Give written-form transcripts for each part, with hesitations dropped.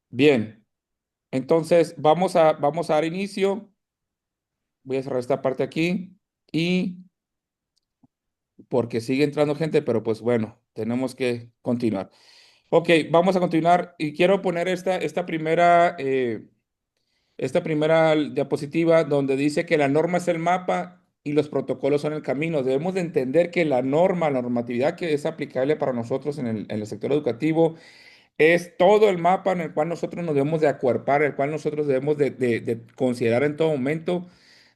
Bien, entonces vamos a dar inicio. Voy a cerrar esta parte aquí y porque sigue entrando gente, pero pues bueno, tenemos que continuar. Ok, vamos a continuar y quiero poner esta primera diapositiva donde dice que la norma es el mapa y los protocolos son el camino. Debemos de entender que la normatividad que es aplicable para nosotros en el sector educativo es todo el mapa en el cual nosotros nos debemos de acuerpar, el cual nosotros debemos de considerar en todo momento,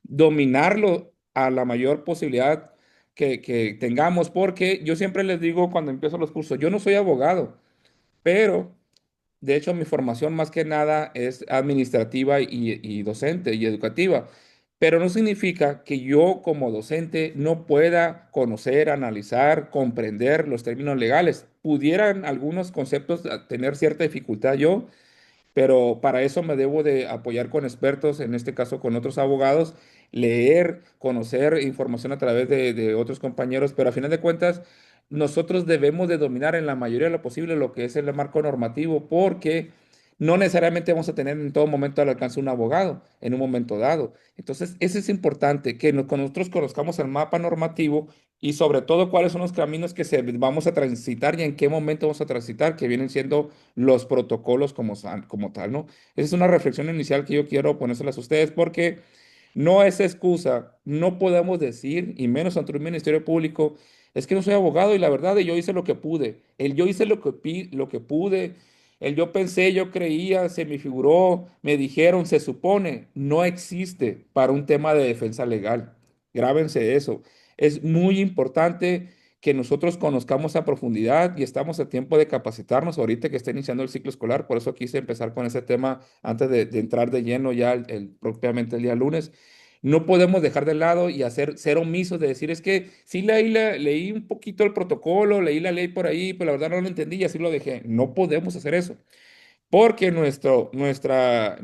dominarlo a la mayor posibilidad que tengamos, porque yo siempre les digo cuando empiezo los cursos, yo no soy abogado, pero de hecho, mi formación más que nada es administrativa y docente y educativa, pero no significa que yo como docente no pueda conocer, analizar, comprender los términos legales. Pudieran algunos conceptos tener cierta dificultad yo, pero para eso me debo de apoyar con expertos, en este caso con otros abogados, leer, conocer información a través de otros compañeros, pero a final de cuentas nosotros debemos de dominar en la mayoría de lo posible lo que es el marco normativo, porque no necesariamente vamos a tener en todo momento al alcance un abogado en un momento dado. Entonces, eso es importante, que nosotros conozcamos el mapa normativo y sobre todo cuáles son los caminos que vamos a transitar y en qué momento vamos a transitar, que vienen siendo los protocolos como tal, ¿no? Esa es una reflexión inicial que yo quiero ponérselas a ustedes porque no es excusa, no podemos decir, y menos ante un ministerio público, es que no soy abogado y la verdad yo hice lo que pude, el yo hice lo que pude, el yo pensé, yo creía, se me figuró, me dijeron, se supone, no existe para un tema de defensa legal. Grábense eso. Es muy importante que nosotros conozcamos a profundidad y estamos a tiempo de capacitarnos ahorita que está iniciando el ciclo escolar. Por eso quise empezar con ese tema antes de entrar de lleno ya propiamente el día lunes. No podemos dejar de lado y ser omisos de decir, es que sí leí un poquito el protocolo, leí la ley por ahí, pero la verdad no lo entendí y así lo dejé. No podemos hacer eso porque nuestra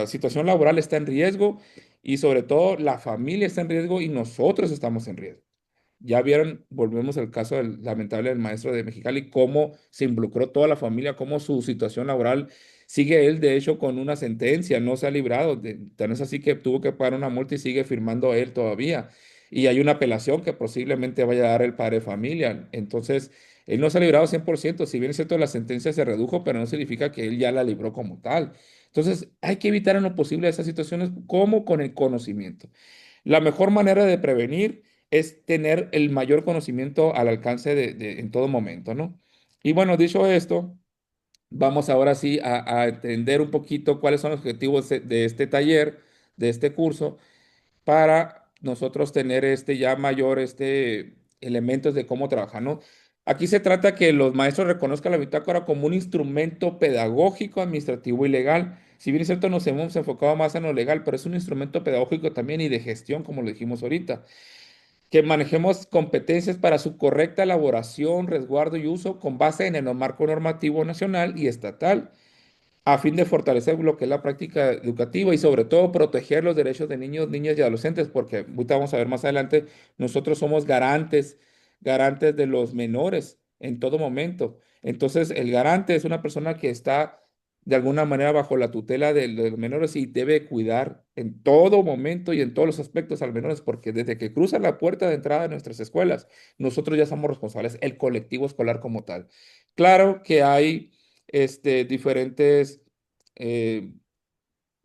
situación laboral está en riesgo y sobre todo la familia está en riesgo y nosotros estamos en riesgo. Ya vieron, volvemos al caso lamentable del maestro de Mexicali, cómo se involucró toda la familia, cómo su situación laboral sigue él, de hecho, con una sentencia, no se ha librado. Tan es así que tuvo que pagar una multa y sigue firmando él todavía. Y hay una apelación que posiblemente vaya a dar el padre de familia. Entonces, él no se ha librado 100%. Si bien es cierto, la sentencia se redujo, pero no significa que él ya la libró como tal. Entonces, hay que evitar en lo posible esas situaciones como con el conocimiento. La mejor manera de prevenir es tener el mayor conocimiento al alcance en todo momento, ¿no? Y bueno, dicho esto, vamos ahora sí a entender un poquito cuáles son los objetivos de este taller, de este curso, para nosotros tener ya mayor elementos de cómo trabajar, ¿no? Aquí se trata que los maestros reconozcan la bitácora como un instrumento pedagógico, administrativo y legal. Si bien es cierto, nos hemos enfocado más en lo legal, pero es un instrumento pedagógico también y de gestión, como lo dijimos ahorita. Que manejemos competencias para su correcta elaboración, resguardo y uso con base en el marco normativo nacional y estatal a fin de fortalecer lo que es la práctica educativa y sobre todo proteger los derechos de niños, niñas y adolescentes, porque ahorita vamos a ver más adelante, nosotros somos garantes de los menores en todo momento. Entonces, el garante es una persona que está de alguna manera bajo la tutela de los menores y debe cuidar en todo momento y en todos los aspectos al menores, porque desde que cruza la puerta de entrada de nuestras escuelas, nosotros ya somos responsables, el colectivo escolar como tal. Claro que hay diferentes eh,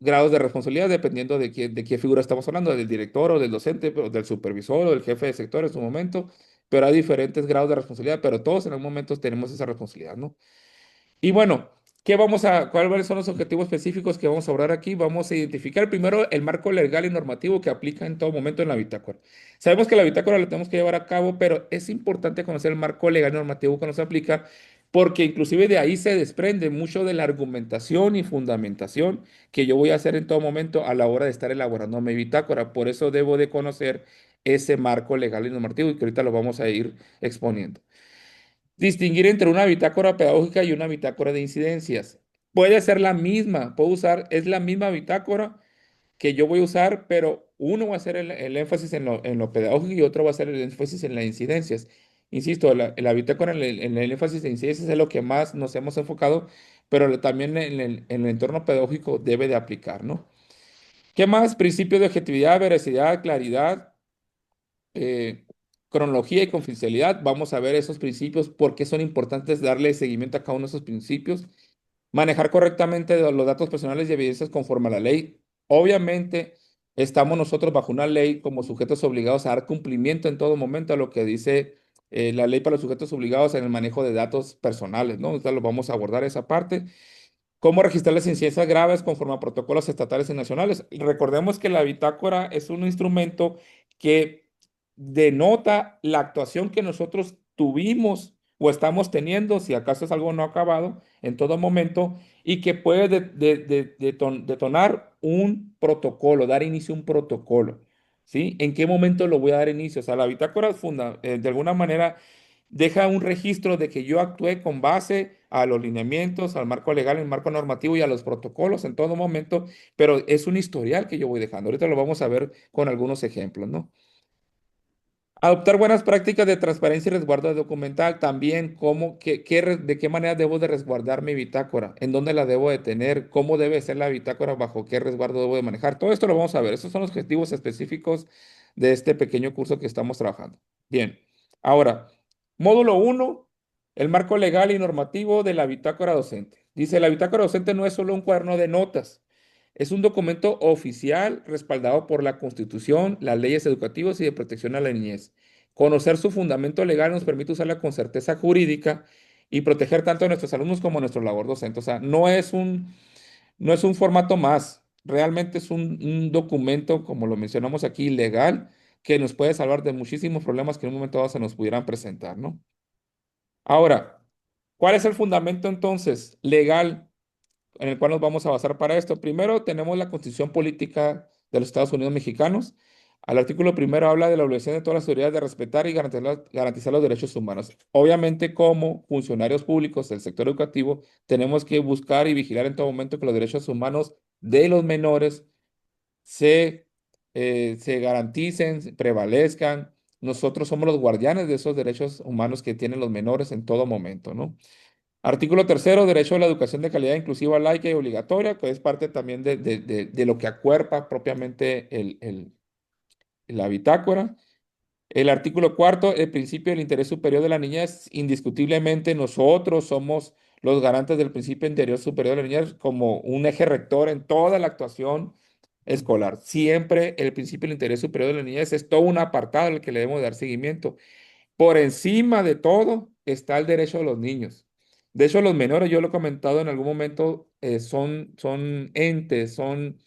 grados de responsabilidad dependiendo de qué figura estamos hablando, del director o del docente, o del supervisor o del jefe de sector en su momento, pero hay diferentes grados de responsabilidad, pero todos en algún momento tenemos esa responsabilidad, ¿no? Y bueno, ¿cuáles son los objetivos específicos que vamos a abordar aquí? Vamos a identificar primero el marco legal y normativo que aplica en todo momento en la bitácora. Sabemos que la bitácora la tenemos que llevar a cabo, pero es importante conocer el marco legal y normativo que nos aplica, porque inclusive de ahí se desprende mucho de la argumentación y fundamentación que yo voy a hacer en todo momento a la hora de estar elaborando mi bitácora. Por eso debo de conocer ese marco legal y normativo y que ahorita lo vamos a ir exponiendo. Distinguir entre una bitácora pedagógica y una bitácora de incidencias. Puede ser la misma, es la misma bitácora que yo voy a usar, pero uno va a hacer el énfasis en lo pedagógico y otro va a hacer el énfasis en las incidencias. Insisto, la bitácora en el énfasis de incidencias es lo que más nos hemos enfocado, pero también en el entorno pedagógico debe de aplicar, ¿no? ¿Qué más? Principios de objetividad, veracidad, claridad, eh, cronología y confidencialidad. Vamos a ver esos principios, por qué son importantes darle seguimiento a cada uno de esos principios. Manejar correctamente los datos personales y evidencias conforme a la ley. Obviamente, estamos nosotros bajo una ley como sujetos obligados a dar cumplimiento en todo momento a lo que dice la ley para los sujetos obligados en el manejo de datos personales, ¿no? Entonces, lo vamos a abordar esa parte. ¿Cómo registrar las incidencias graves conforme a protocolos estatales y nacionales? Recordemos que la bitácora es un instrumento que denota la actuación que nosotros tuvimos o estamos teniendo, si acaso es algo no acabado, en todo momento, y que puede detonar un protocolo, dar inicio a un protocolo. ¿Sí? ¿En qué momento lo voy a dar inicio? O sea, la bitácora de alguna manera deja un registro de que yo actué con base a los lineamientos, al marco legal, al marco normativo y a los protocolos en todo momento, pero es un historial que yo voy dejando. Ahorita lo vamos a ver con algunos ejemplos, ¿no? Adoptar buenas prácticas de transparencia y resguardo documental. También, de qué manera debo de resguardar mi bitácora, en dónde la debo de tener, cómo debe ser la bitácora, bajo qué resguardo debo de manejar. Todo esto lo vamos a ver. Esos son los objetivos específicos de este pequeño curso que estamos trabajando. Bien, ahora, módulo uno, el marco legal y normativo de la bitácora docente. Dice, la bitácora docente no es solo un cuaderno de notas. Es un documento oficial respaldado por la Constitución, las leyes educativas y de protección a la niñez. Conocer su fundamento legal nos permite usarla con certeza jurídica y proteger tanto a nuestros alumnos como a nuestro labor docente. O sea, no es un formato más, realmente es un documento, como lo mencionamos aquí, legal, que nos puede salvar de muchísimos problemas que en un momento dado se nos pudieran presentar, ¿no? Ahora, ¿cuál es el fundamento entonces legal en el cual nos vamos a basar para esto? Primero, tenemos la Constitución Política de los Estados Unidos Mexicanos. Al artículo primero habla de la obligación de todas las autoridades de respetar y garantizar los derechos humanos. Obviamente, como funcionarios públicos del sector educativo, tenemos que buscar y vigilar en todo momento que los derechos humanos de los menores se garanticen, prevalezcan. Nosotros somos los guardianes de esos derechos humanos que tienen los menores en todo momento, ¿no? Artículo tercero, derecho a la educación de calidad inclusiva, laica y obligatoria, que es parte también de lo que acuerpa propiamente la bitácora. El artículo cuarto, el principio del interés superior de la niñez. Indiscutiblemente nosotros somos los garantes del principio de interés superior de la niñez como un eje rector en toda la actuación escolar. Siempre el principio del interés superior de la niñez es todo un apartado al que le debemos dar seguimiento. Por encima de todo está el derecho de los niños. De hecho, los menores, yo lo he comentado en algún momento, son entes, son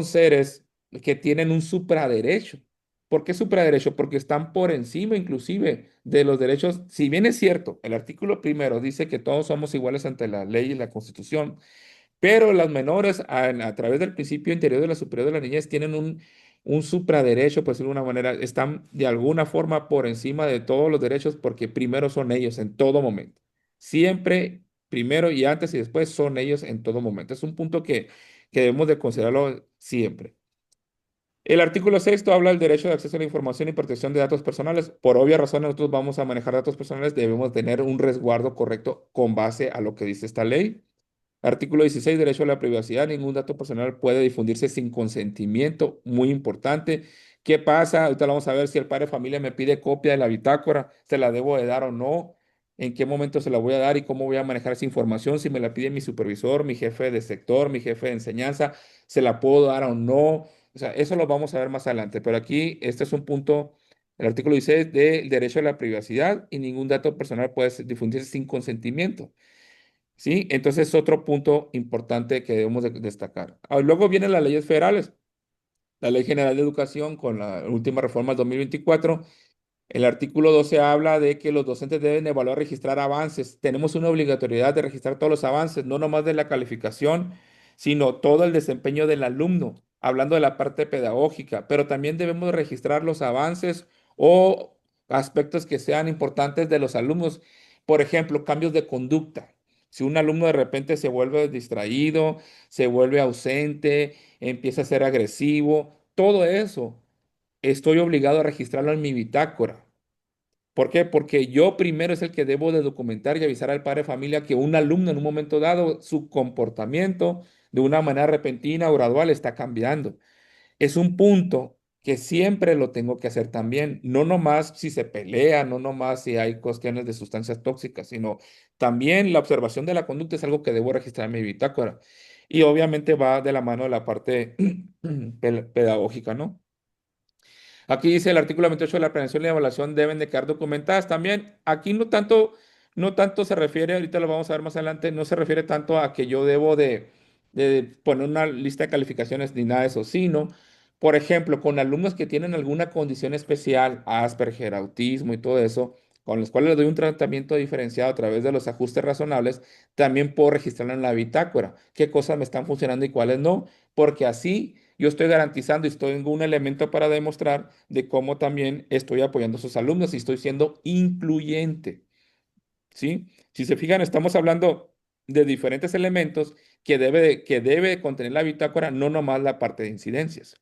seres que tienen un supraderecho. ¿Por qué supraderecho? Porque están por encima inclusive de los derechos. Si bien es cierto, el artículo primero dice que todos somos iguales ante la ley y la Constitución, pero las menores, a través del principio interior de la superior de la niñez, tienen un supraderecho, por decirlo de una manera, están de alguna forma por encima de todos los derechos porque primero son ellos en todo momento. Siempre, primero y antes y después son ellos en todo momento. Es un punto que debemos de considerarlo siempre. El artículo sexto habla del derecho de acceso a la información y protección de datos personales. Por obvia razón, nosotros vamos a manejar datos personales, debemos tener un resguardo correcto con base a lo que dice esta ley. Artículo 16, derecho a la privacidad. Ningún dato personal puede difundirse sin consentimiento. Muy importante. ¿Qué pasa? Ahorita lo vamos a ver si el padre de familia me pide copia de la bitácora, ¿se la debo de dar o no? ¿En qué momento se la voy a dar y cómo voy a manejar esa información? Si me la pide mi supervisor, mi jefe de sector, mi jefe de enseñanza, ¿se la puedo dar o no? O sea, eso lo vamos a ver más adelante. Pero aquí, este es un punto, el artículo 16 del derecho a la privacidad y ningún dato personal puede difundirse sin consentimiento. ¿Sí? Entonces, es otro punto importante que debemos de destacar. Luego vienen las leyes federales. La Ley General de Educación con la última reforma del 2024. El artículo 12 habla de que los docentes deben evaluar, registrar avances. Tenemos una obligatoriedad de registrar todos los avances, no nomás de la calificación, sino todo el desempeño del alumno, hablando de la parte pedagógica, pero también debemos registrar los avances o aspectos que sean importantes de los alumnos. Por ejemplo, cambios de conducta. Si un alumno de repente se vuelve distraído, se vuelve ausente, empieza a ser agresivo, todo eso estoy obligado a registrarlo en mi bitácora. ¿Por qué? Porque yo primero es el que debo de documentar y avisar al padre de familia que un alumno en un momento dado, su comportamiento de una manera repentina o gradual está cambiando. Es un punto que siempre lo tengo que hacer también, no nomás si se pelea, no nomás si hay cuestiones de sustancias tóxicas, sino también la observación de la conducta es algo que debo registrar en mi bitácora. Y obviamente va de la mano de la parte pedagógica, ¿no? Aquí dice el artículo 28 de la planeación y la evaluación deben de quedar documentadas también. Aquí no tanto se refiere, ahorita lo vamos a ver más adelante, no se refiere tanto a que yo debo de poner una lista de calificaciones ni nada de eso, sino, por ejemplo, con alumnos que tienen alguna condición especial, Asperger, autismo y todo eso, con los cuales les doy un tratamiento diferenciado a través de los ajustes razonables, también puedo registrarlo en la bitácora, qué cosas me están funcionando y cuáles no, porque así yo estoy garantizando y tengo un elemento para demostrar de cómo también estoy apoyando a sus alumnos y estoy siendo incluyente, ¿sí? Si se fijan, estamos hablando de diferentes elementos que debe contener la bitácora, no nomás la parte de incidencias.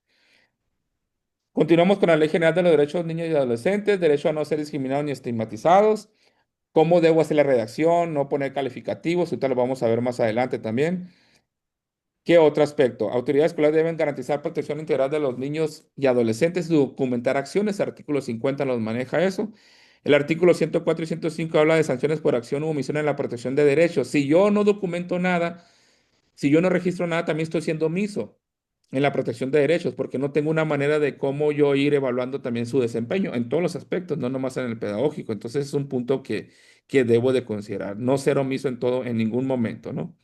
Continuamos con la Ley General de los Derechos de Niños y Adolescentes, derecho a no ser discriminados ni estigmatizados. ¿Cómo debo hacer la redacción? No poner calificativos, ahorita lo vamos a ver más adelante también. ¿Qué otro aspecto? Autoridades escolares deben garantizar protección integral de los niños y adolescentes y documentar acciones. El artículo 50 los maneja eso. El artículo 104 y 105 habla de sanciones por acción u omisión en la protección de derechos. Si yo no documento nada, si yo no registro nada, también estoy siendo omiso en la protección de derechos, porque no tengo una manera de cómo yo ir evaluando también su desempeño en todos los aspectos, no nomás en el pedagógico. Entonces es un punto que debo de considerar, no ser omiso en todo, en ningún momento, ¿no?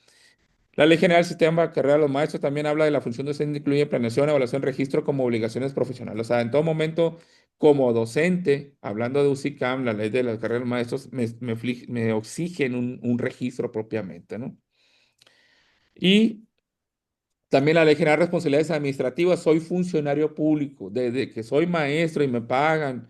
La Ley General del Sistema de Carrera de los Maestros también habla de la función docente, incluye planeación, evaluación, registro como obligaciones profesionales. O sea, en todo momento, como docente, hablando de UCICAM, la ley de la carrera de los maestros, me exigen un registro propiamente, ¿no? Y también la Ley General de Responsabilidades Administrativas, soy funcionario público, desde que soy maestro y me pagan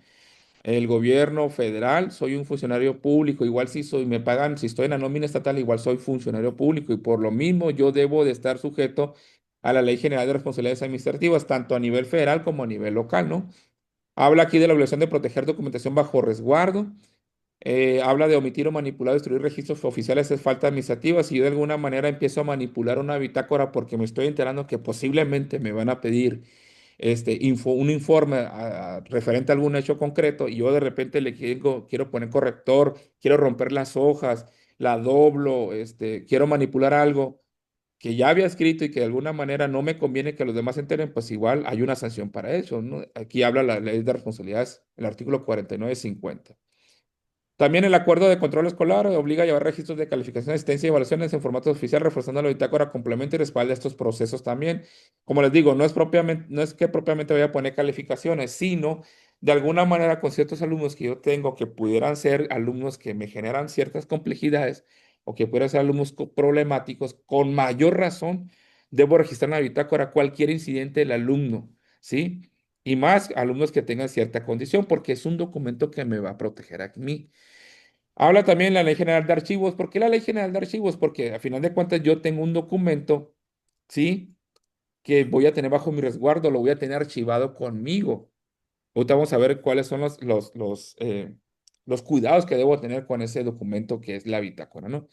el gobierno federal, soy un funcionario público, igual me pagan, si estoy en la nómina estatal, igual soy funcionario público y por lo mismo yo debo de estar sujeto a la Ley General de Responsabilidades Administrativas, tanto a nivel federal como a nivel local, ¿no? Habla aquí de la obligación de proteger documentación bajo resguardo, habla de omitir o manipular o destruir registros oficiales es falta administrativa. Si yo de alguna manera empiezo a manipular una bitácora porque me estoy enterando que posiblemente me van a pedir un informe referente a algún hecho concreto y yo de repente quiero poner corrector, quiero romper las hojas, la doblo, quiero manipular algo que ya había escrito y que de alguna manera no me conviene que los demás se enteren, pues igual hay una sanción para eso, ¿no? Aquí habla la ley de responsabilidades, el artículo 49-50. También el acuerdo de control escolar obliga a llevar registros de calificación, asistencia y evaluaciones en formato oficial, reforzando la bitácora, complementa y respalda estos procesos también. Como les digo, no es que propiamente vaya a poner calificaciones, sino de alguna manera con ciertos alumnos que yo tengo que pudieran ser alumnos que me generan ciertas complejidades o que pudieran ser alumnos problemáticos, con mayor razón debo registrar en la bitácora cualquier incidente del alumno, ¿sí? Y más alumnos que tengan cierta condición, porque es un documento que me va a proteger a mí. Habla también la Ley General de Archivos. ¿Por qué la Ley General de Archivos? Porque a final de cuentas yo tengo un documento, ¿sí? Que voy a tener bajo mi resguardo, lo voy a tener archivado conmigo. Ahorita vamos a ver cuáles son los cuidados que debo tener con ese documento que es la bitácora, ¿no?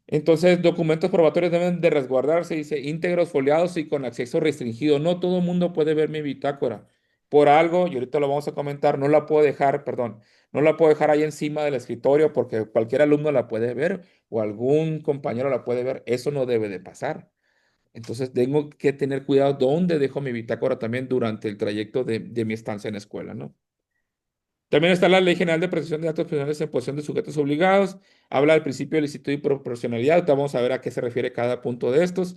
Entonces, documentos probatorios deben de resguardarse, dice, íntegros, foliados y con acceso restringido. No todo el mundo puede ver mi bitácora. Por algo, y ahorita lo vamos a comentar, no la puedo dejar, perdón, no la puedo dejar ahí encima del escritorio porque cualquier alumno la puede ver o algún compañero la puede ver. Eso no debe de pasar. Entonces, tengo que tener cuidado dónde dejo mi bitácora también durante el trayecto de mi estancia en la escuela, ¿no? También está la Ley General de Protección de Datos Personales en posesión de sujetos obligados. Habla del principio de licitud y proporcionalidad. Ahorita vamos a ver a qué se refiere cada punto de estos.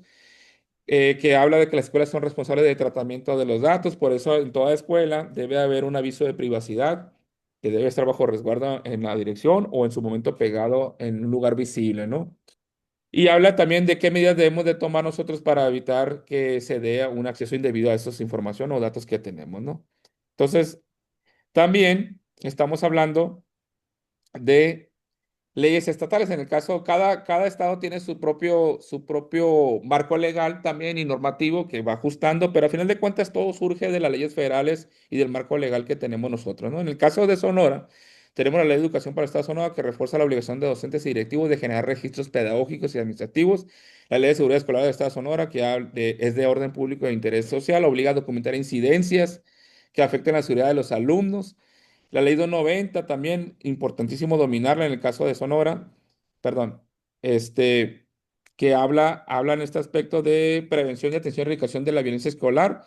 Que habla de que las escuelas son responsables de tratamiento de los datos. Por eso en toda escuela debe haber un aviso de privacidad que debe estar bajo resguardo en la dirección o en su momento pegado en un lugar visible, ¿no? Y habla también de qué medidas debemos de tomar nosotros para evitar que se dé un acceso indebido a esa información o datos que tenemos, ¿no? Entonces, también estamos hablando de leyes estatales. En el caso, cada estado tiene su propio marco legal también y normativo que va ajustando, pero a final de cuentas todo surge de las leyes federales y del marco legal que tenemos nosotros, ¿no? En el caso de Sonora, Tenemos la Ley de Educación para el Estado de Sonora que refuerza la obligación de docentes y directivos de generar registros pedagógicos y administrativos. La Ley de Seguridad Escolar del Estado de Sonora, que es de orden público e interés social, obliga a documentar incidencias que afecten la seguridad de los alumnos. La ley 290 también, importantísimo dominarla en el caso de Sonora, perdón, este, que habla en este aspecto de prevención y atención y erradicación de la violencia escolar,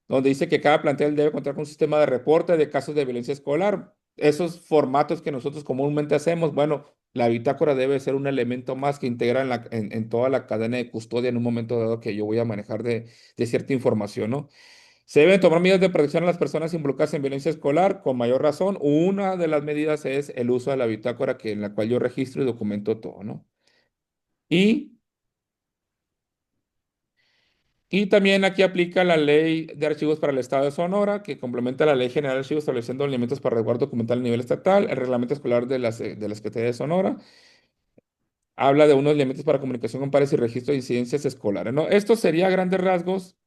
donde dice que cada plantel debe contar con un sistema de reporte de casos de violencia escolar. Esos formatos que nosotros comúnmente hacemos, bueno, la bitácora debe ser un elemento más que integra en toda la cadena de custodia en un momento dado que yo voy a manejar de cierta información, ¿no? Se deben tomar medidas de protección a las personas involucradas en violencia escolar con mayor razón. Una de las medidas es el uso de la bitácora en la cual yo registro y documento todo, ¿no? Y, y también aquí aplica la Ley de Archivos para el Estado de Sonora, que complementa la Ley General de Archivos estableciendo elementos para resguardo documental a nivel estatal. El Reglamento Escolar de la Secretaría de Sonora habla de unos elementos para comunicación con pares y registro de incidencias escolares, ¿no? Esto sería a grandes rasgos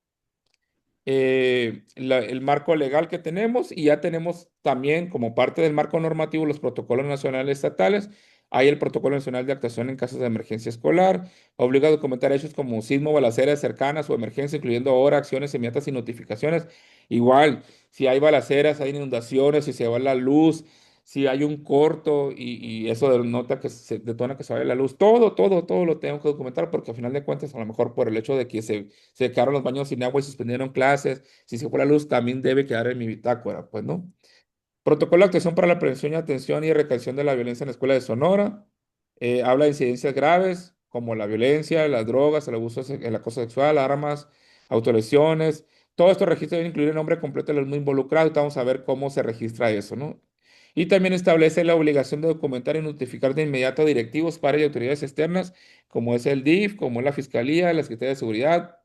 el marco legal que tenemos y ya tenemos también como parte del marco normativo los protocolos nacionales estatales. Hay el Protocolo Nacional de Actuación en casos de emergencia escolar, obliga a documentar hechos como sismo, balaceras cercanas o emergencia, incluyendo ahora acciones inmediatas y notificaciones. Igual, si hay balaceras, hay inundaciones, si se va la luz, si hay un corto y eso denota que se detona que se vaya la luz, todo lo tengo que documentar porque al final de cuentas, a lo mejor por el hecho de que se quedaron los baños sin agua y suspendieron clases. Si se fue la luz, también debe quedar en mi bitácora, pues, ¿no? Protocolo de actuación para la prevención y atención y erradicación de la violencia en la escuela de Sonora. Habla de incidencias graves como la violencia, las drogas, el abuso, el acoso sexual, armas, autolesiones. Todos estos registros deben incluir el nombre completo de los muy involucrados. Vamos a ver cómo se registra eso, ¿no? Y también establece la obligación de documentar y notificar de inmediato a directivos, pares y autoridades externas, como es el DIF, como es la Fiscalía, la Secretaría de Seguridad,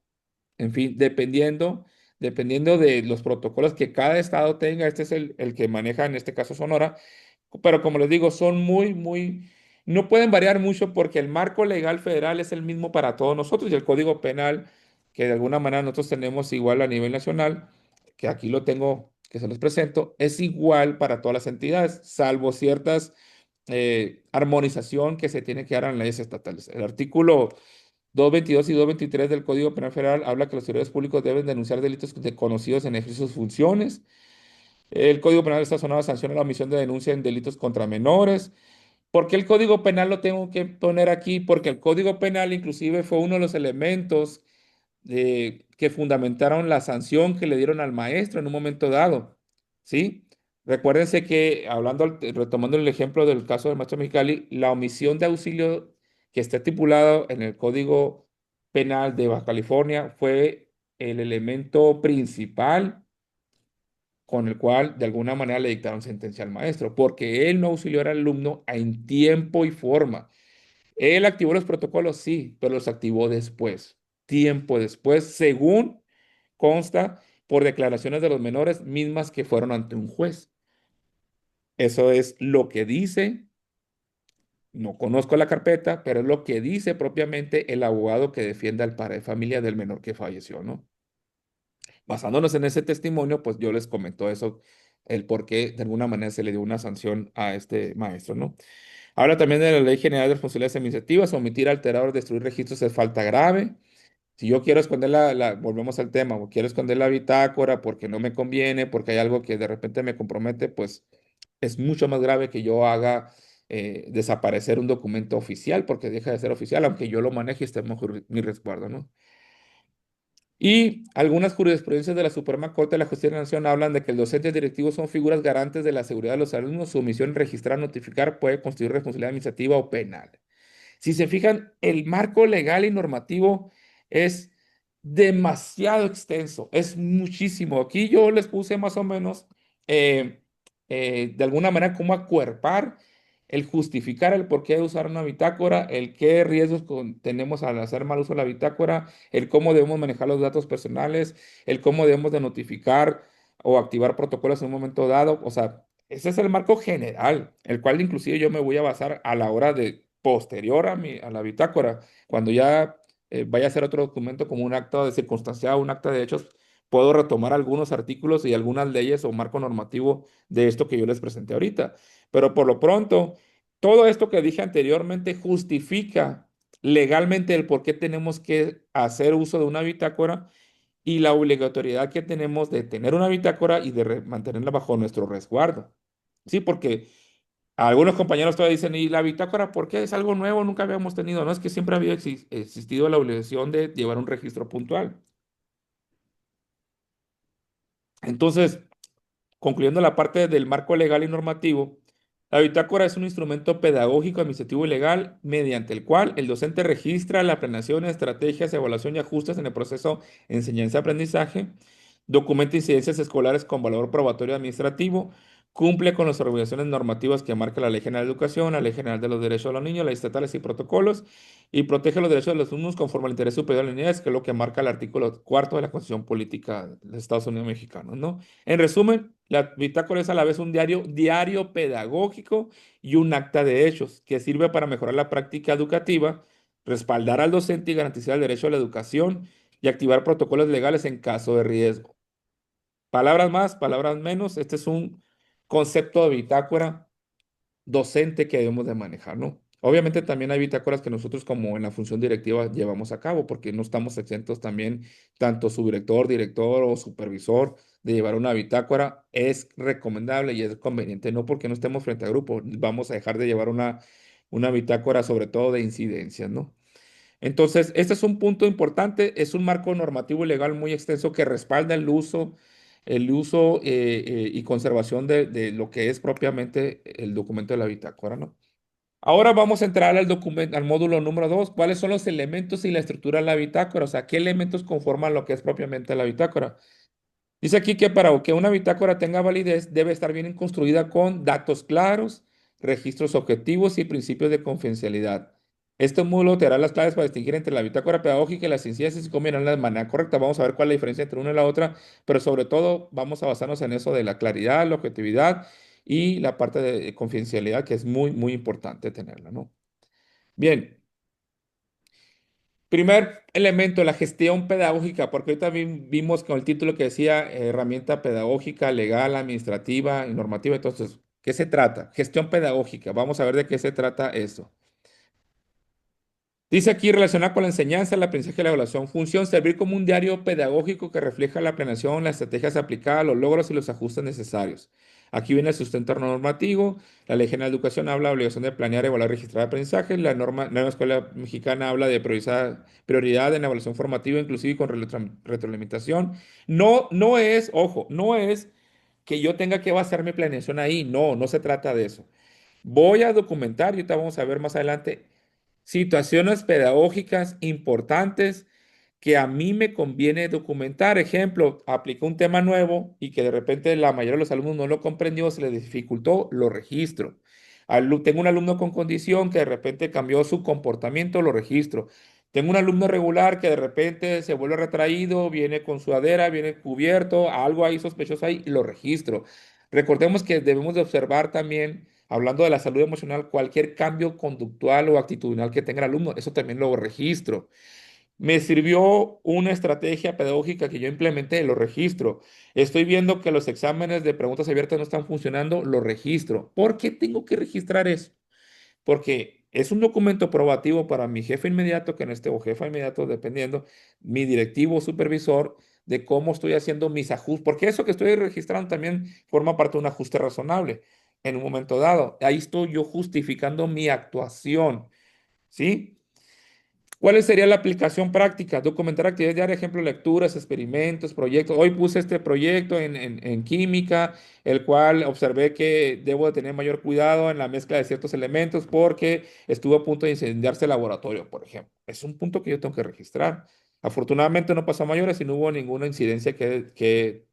en fin, dependiendo de los protocolos que cada estado tenga, este es el que maneja en este caso Sonora, pero como les digo, son no pueden variar mucho porque el marco legal federal es el mismo para todos nosotros y el Código Penal, que de alguna manera nosotros tenemos igual a nivel nacional, que aquí lo tengo, que se los presento, es igual para todas las entidades, salvo ciertas armonización que se tiene que dar en leyes estatales. El artículo 222 y 223 del Código Penal Federal habla que los servidores públicos deben denunciar delitos conocidos en ejercicio de sus funciones. El Código Penal está sonado sanciona la omisión de denuncia en delitos contra menores. ¿Por qué el Código Penal lo tengo que poner aquí? Porque el Código Penal inclusive fue uno de los elementos que fundamentaron la sanción que le dieron al maestro en un momento dado. ¿Sí? Recuérdense que, retomando el ejemplo del caso del maestro Mexicali, la omisión de auxilio que está estipulado en el Código Penal de Baja California fue el elemento principal con el cual de alguna manera le dictaron sentencia al maestro, porque él no auxilió al alumno en tiempo y forma. Él activó los protocolos, sí, pero los activó después, tiempo después, según consta por declaraciones de los menores mismas que fueron ante un juez. Eso es lo que dice, no conozco la carpeta, pero es lo que dice propiamente el abogado que defiende al padre de familia del menor que falleció, ¿no? Basándonos en ese testimonio, pues yo les comento eso, el por qué de alguna manera se le dio una sanción a este maestro, ¿no? Habla también de la Ley General de Responsabilidades Administrativas, omitir, alterar o destruir registros es falta grave. Si yo quiero esconder volvemos al tema, o quiero esconder la bitácora porque no me conviene, porque hay algo que de repente me compromete, pues es mucho más grave que yo haga desaparecer un documento oficial porque deja de ser oficial, aunque yo lo maneje y esté bajo mi resguardo, ¿no? Y algunas jurisprudencias de la Suprema Corte de la Justicia de la Nación hablan de que el docente y directivo son figuras garantes de la seguridad de los alumnos. Su omisión en registrar, notificar puede constituir responsabilidad administrativa o penal. Si se fijan, el marco legal y normativo es demasiado extenso, es muchísimo. Aquí yo les puse más o menos, eh, de alguna manera, cómo acuerpar el justificar el por qué usar una bitácora, el qué riesgos tenemos al hacer mal uso de la bitácora, el cómo debemos manejar los datos personales, el cómo debemos de notificar o activar protocolos en un momento dado. O sea, ese es el marco general, el cual inclusive yo me voy a basar a la hora de posterior a la bitácora, cuando ya vaya a ser otro documento como un acta de circunstancia, un acta de hechos, puedo retomar algunos artículos y algunas leyes o marco normativo de esto que yo les presenté ahorita. Pero por lo pronto, todo esto que dije anteriormente justifica legalmente el por qué tenemos que hacer uso de una bitácora y la obligatoriedad que tenemos de tener una bitácora y de mantenerla bajo nuestro resguardo. Sí, porque algunos compañeros todavía dicen, ¿y la bitácora por qué? Es algo nuevo, nunca habíamos tenido. No, es que siempre había existido la obligación de llevar un registro puntual. Entonces, concluyendo la parte del marco legal y normativo, la bitácora es un instrumento pedagógico, administrativo y legal mediante el cual el docente registra la planeación, estrategias, evaluación y ajustes en el proceso de enseñanza-aprendizaje, documenta incidencias escolares con valor probatorio administrativo, cumple con las obligaciones normativas que marca la Ley General de Educación, la Ley General de los Derechos de los Niños, las estatales y protocolos, y protege los derechos de los alumnos conforme al interés superior de la niñez, que es lo que marca el artículo cuarto de la Constitución Política de Estados Unidos Mexicanos, ¿no? En resumen, la bitácora es a la vez un diario pedagógico y un acta de hechos que sirve para mejorar la práctica educativa, respaldar al docente y garantizar el derecho a la educación y activar protocolos legales en caso de riesgo. Palabras más, palabras menos, este es un concepto de bitácora docente que debemos de manejar, ¿no? Obviamente también hay bitácoras que nosotros como en la función directiva llevamos a cabo, porque no estamos exentos también, tanto su director, director o supervisor, de llevar una bitácora. Es recomendable y es conveniente, no porque no estemos frente a grupo, vamos a dejar de llevar una bitácora sobre todo de incidencias, ¿no? Entonces, este es un punto importante, es un marco normativo y legal muy extenso que respalda el uso y conservación de lo que es propiamente el documento de la bitácora, ¿no? Ahora vamos a entrar al documento, al módulo número 2. ¿Cuáles son los elementos y la estructura de la bitácora? O sea, ¿qué elementos conforman lo que es propiamente la bitácora? Dice aquí que para que una bitácora tenga validez debe estar bien construida con datos claros, registros objetivos y principios de confidencialidad. Este módulo te dará las claves para distinguir entre la bitácora pedagógica y las ciencias y combinarlas de manera correcta. Vamos a ver cuál es la diferencia entre una y la otra, pero sobre todo vamos a basarnos en eso de la claridad, la objetividad y la parte de confidencialidad, que es muy, muy importante tenerla, ¿no? Bien. Primer elemento, la gestión pedagógica, porque ahorita vimos con el título que decía herramienta pedagógica, legal, administrativa y normativa. Entonces, ¿qué se trata? Gestión pedagógica. Vamos a ver de qué se trata eso. Dice aquí relacionada con la enseñanza, el aprendizaje y la evaluación. Función, servir como un diario pedagógico que refleja la planeación, las estrategias aplicadas, los logros y los ajustes necesarios. Aquí viene el sustento normativo. La Ley General de Educación habla de obligación de planear, evaluar, registrar aprendizaje. La nueva Escuela Mexicana habla de prioridad en evaluación formativa, inclusive con retroalimentación. No, no es, ojo, no es que yo tenga que basar mi planeación ahí. No, no se trata de eso. Voy a documentar, y ahorita vamos a ver más adelante, situaciones pedagógicas importantes que a mí me conviene documentar. Ejemplo, apliqué un tema nuevo y que de repente la mayoría de los alumnos no lo comprendió, se le dificultó, lo registro. Tengo un alumno con condición que de repente cambió su comportamiento, lo registro. Tengo un alumno regular que de repente se vuelve retraído, viene con sudadera, viene cubierto, algo ahí sospechoso ahí, y lo registro. Recordemos que debemos de observar también, hablando de la salud emocional, cualquier cambio conductual o actitudinal que tenga el alumno, eso también lo registro. Me sirvió una estrategia pedagógica que yo implementé, lo registro. Estoy viendo que los exámenes de preguntas abiertas no están funcionando, lo registro. ¿Por qué tengo que registrar eso? Porque es un documento probativo para mi jefe inmediato, que en este, o jefa inmediato, dependiendo, mi directivo o supervisor, de cómo estoy haciendo mis ajustes, porque eso que estoy registrando también forma parte de un ajuste razonable en un momento dado. Ahí estoy yo justificando mi actuación, ¿sí? ¿Cuál sería la aplicación práctica? Documentar actividades diarias, ejemplo, lecturas, experimentos, proyectos. Hoy puse este proyecto en química, el cual observé que debo de tener mayor cuidado en la mezcla de ciertos elementos porque estuvo a punto de incendiarse el laboratorio, por ejemplo. Es un punto que yo tengo que registrar. Afortunadamente no pasó a mayores y no hubo ninguna incidencia que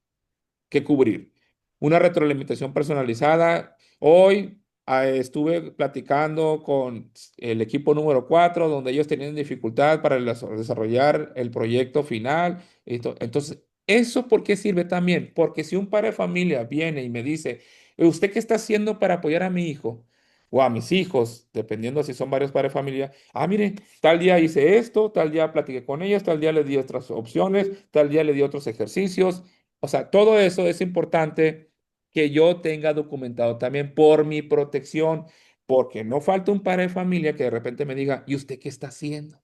cubrir. Una retroalimentación personalizada. Hoy estuve platicando con el equipo número 4 donde ellos tenían dificultad para desarrollar el proyecto final. Entonces, ¿eso por qué sirve también? Porque si un padre de familia viene y me dice, ¿usted qué está haciendo para apoyar a mi hijo? o a mis hijos, dependiendo si son varios padres de familia. Ah, mire, tal día hice esto, tal día platiqué con ellos, tal día les di otras opciones, tal día les di otros ejercicios. O sea, todo eso es importante que yo tenga documentado también por mi protección, porque no falta un padre de familia que de repente me diga, ¿y usted qué está haciendo?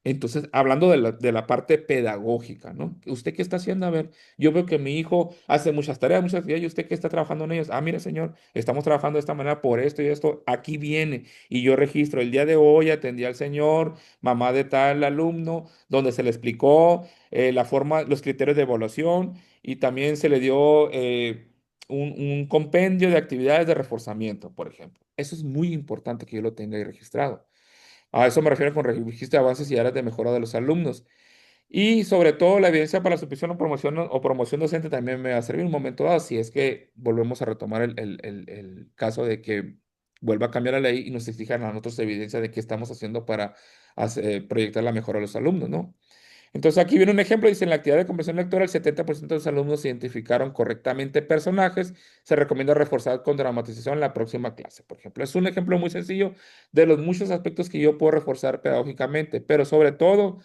Entonces, hablando de la parte pedagógica, ¿no? ¿Usted qué está haciendo? A ver, yo veo que mi hijo hace muchas actividades, ¿y usted qué está trabajando en ellos? Ah, mire, señor, estamos trabajando de esta manera por esto y esto, aquí viene. Y yo registro, el día de hoy atendí al señor, mamá de tal alumno, donde se le explicó la forma, los criterios de evaluación y también se le dio un compendio de actividades de reforzamiento, por ejemplo. Eso es muy importante que yo lo tenga ahí registrado. A eso me refiero con registro de avances y áreas de mejora de los alumnos. Y sobre todo la evidencia para la supervisión o promoción docente también me va a servir en un momento dado, si es que volvemos a retomar el caso de que vuelva a cambiar la ley y nos exijan a nosotros evidencia de qué estamos haciendo para proyectar la mejora de los alumnos, ¿no? Entonces aquí viene un ejemplo, dice, en la actividad de comprensión lectora, el 70% de los alumnos identificaron correctamente personajes. Se recomienda reforzar con dramatización en la próxima clase, por ejemplo. Es un ejemplo muy sencillo de los muchos aspectos que yo puedo reforzar pedagógicamente, pero sobre todo,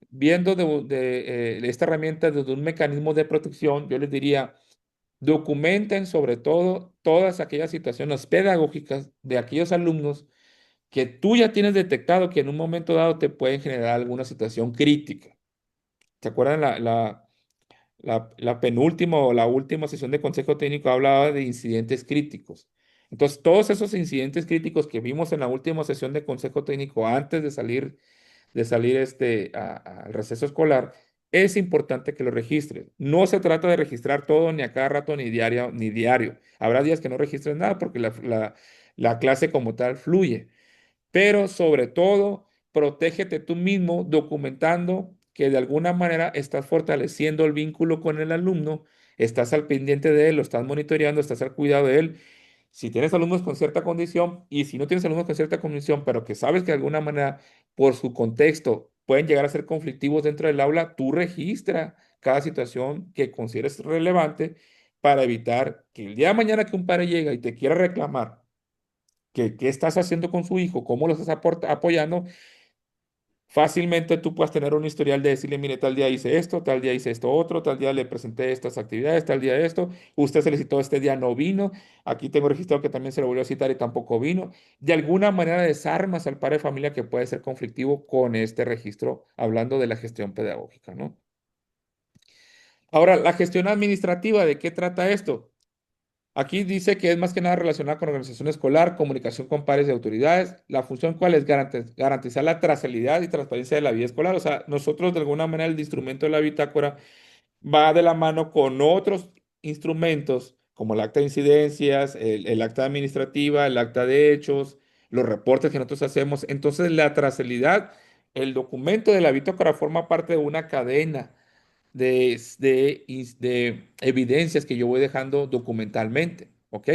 viendo esta herramienta desde un mecanismo de protección, yo les diría, documenten sobre todo todas aquellas situaciones pedagógicas de aquellos alumnos que tú ya tienes detectado que en un momento dado te pueden generar alguna situación crítica. ¿Se acuerdan la penúltima o la última sesión de consejo técnico hablaba de incidentes críticos? Entonces, todos esos incidentes críticos que vimos en la última sesión de consejo técnico antes de salir al receso escolar, es importante que lo registres. No se trata de registrar todo ni a cada rato ni diario, ni diario. Habrá días que no registres nada porque la clase como tal fluye, pero sobre todo, protégete tú mismo documentando que de alguna manera estás fortaleciendo el vínculo con el alumno, estás al pendiente de él, lo estás monitoreando, estás al cuidado de él. Si tienes alumnos con cierta condición y si no tienes alumnos con cierta condición, pero que sabes que de alguna manera por su contexto pueden llegar a ser conflictivos dentro del aula, tú registra cada situación que consideres relevante para evitar que el día de mañana que un padre llega y te quiera reclamar que qué estás haciendo con su hijo, cómo lo estás apoyando, fácilmente tú puedes tener un historial de decirle, mire, tal día hice esto, tal día hice esto otro, tal día le presenté estas actividades, tal día esto, usted se le citó este día, no vino, aquí tengo registrado que también se lo volvió a citar y tampoco vino. De alguna manera desarmas al padre de familia que puede ser conflictivo con este registro, hablando de la gestión pedagógica, ¿no? Ahora, la gestión administrativa, ¿de qué trata esto? Aquí dice que es más que nada relacionada con organización escolar, comunicación con pares y autoridades. La función cuál es garantizar la trazabilidad y transparencia de la vida escolar. O sea, nosotros de alguna manera el instrumento de la bitácora va de la mano con otros instrumentos como el acta de incidencias, el acta administrativa, el acta de hechos, los reportes que nosotros hacemos. Entonces, la trazabilidad, el documento de la bitácora forma parte de una cadena de evidencias que yo voy dejando documentalmente, ¿ok?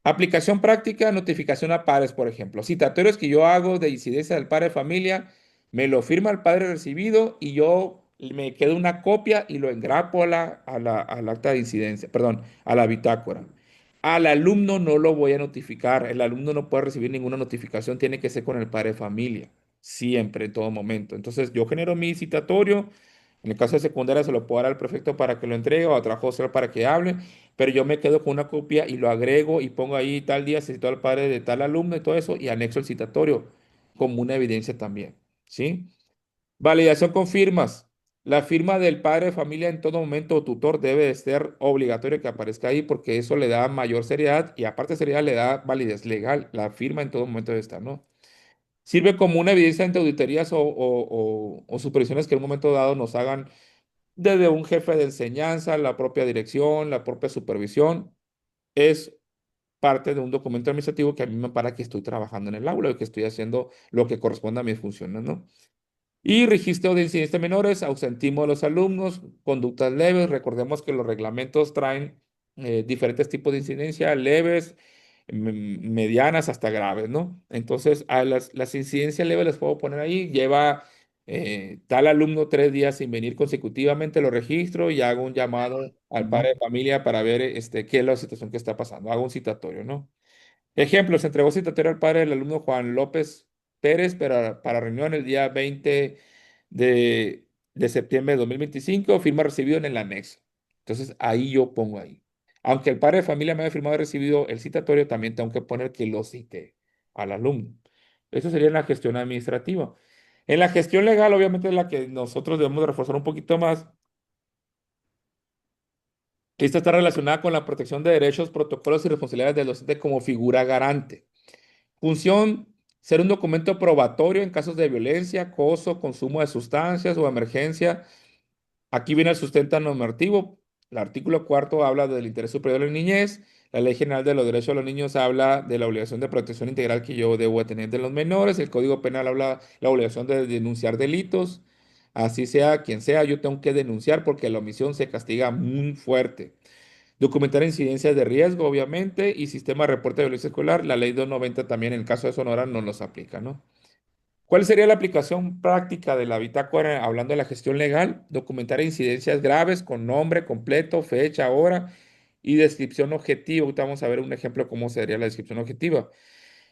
Aplicación práctica, notificación a pares, por ejemplo. Citatorios que yo hago de incidencia del padre de familia, me lo firma el padre recibido y yo me quedo una copia y lo engrapo al acta de incidencia, perdón, a la bitácora. Al alumno no lo voy a notificar, el alumno no puede recibir ninguna notificación, tiene que ser con el padre de familia, siempre, en todo momento. Entonces yo genero mi citatorio, en el caso de secundaria se lo puedo dar al prefecto para que lo entregue o a trabajo social para que hable, pero yo me quedo con una copia y lo agrego y pongo ahí tal día se citó al padre de tal alumno y todo eso y anexo el citatorio como una evidencia también, ¿sí? Validación con firmas. La firma del padre de familia en todo momento o tutor debe de ser obligatorio que aparezca ahí porque eso le da mayor seriedad y aparte de seriedad le da validez legal. La firma en todo momento debe estar, ¿no? Sirve como una evidencia ante auditorías o supervisiones que en un momento dado nos hagan desde un jefe de enseñanza, la propia dirección, la propia supervisión. Es parte de un documento administrativo que a mí me para que estoy trabajando en el aula y que estoy haciendo lo que corresponde a mis funciones, ¿no? Y registro de incidentes menores, ausentismo de los alumnos, conductas leves. Recordemos que los reglamentos traen diferentes tipos de incidencia, leves, medianas hasta graves, ¿no? Entonces, a las incidencias leves les puedo poner ahí, lleva tal alumno 3 días sin venir consecutivamente, lo registro y hago un llamado al padre de familia para ver qué es la situación que está pasando. Hago un citatorio, ¿no? Ejemplo, se entregó citatorio al padre del alumno Juan López Pérez para reunión el día 20 de, de septiembre de 2025, firma recibido en el anexo. Entonces, ahí yo pongo ahí. Aunque el padre de familia me haya firmado y recibido el citatorio, también tengo que poner que lo cité al alumno. Eso sería en la gestión administrativa. En la gestión legal, obviamente, es la que nosotros debemos de reforzar un poquito más. Esta está relacionada con la protección de derechos, protocolos y responsabilidades del docente como figura garante. Función, ser un documento probatorio en casos de violencia, acoso, consumo de sustancias o emergencia. Aquí viene el sustento normativo. El artículo cuarto habla del interés superior de la niñez. La Ley General de los Derechos de los Niños habla de la obligación de protección integral que yo debo de tener de los menores. El Código Penal habla de la obligación de denunciar delitos. Así sea quien sea, yo tengo que denunciar porque la omisión se castiga muy fuerte. Documentar incidencias de riesgo, obviamente, y sistema de reporte de violencia escolar. La ley 290 también en el caso de Sonora no los aplica, ¿no? ¿Cuál sería la aplicación práctica de la bitácora hablando de la gestión legal? Documentar incidencias graves con nombre completo, fecha, hora y descripción objetiva. Ahorita vamos a ver un ejemplo de cómo sería la descripción objetiva.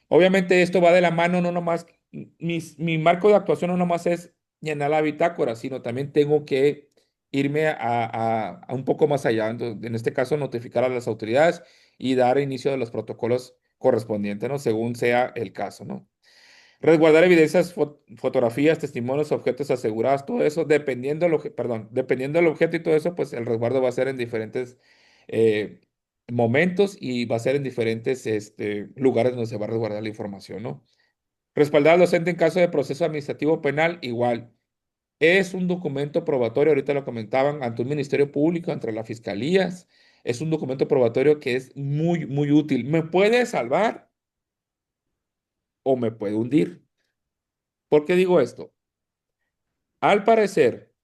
Obviamente esto va de la mano, no nomás, mi marco de actuación no nomás es llenar la bitácora, sino también tengo que irme a un poco más allá. En este caso, notificar a las autoridades y dar inicio de los protocolos correspondientes, ¿no? Según sea el caso, ¿no? Resguardar evidencias, fotografías, testimonios, objetos asegurados, todo eso, dependiendo perdón, dependiendo del objeto y todo eso, pues el resguardo va a ser en diferentes eh, momentos y va a ser en diferentes lugares donde se va a resguardar la información, ¿no? Respaldar al docente en caso de proceso administrativo penal, igual. Es un documento probatorio, ahorita lo comentaban, ante un ministerio público, ante las fiscalías. Es un documento probatorio que es muy, muy útil. Me puede salvar o me puede hundir. ¿Por qué digo esto? Al parecer,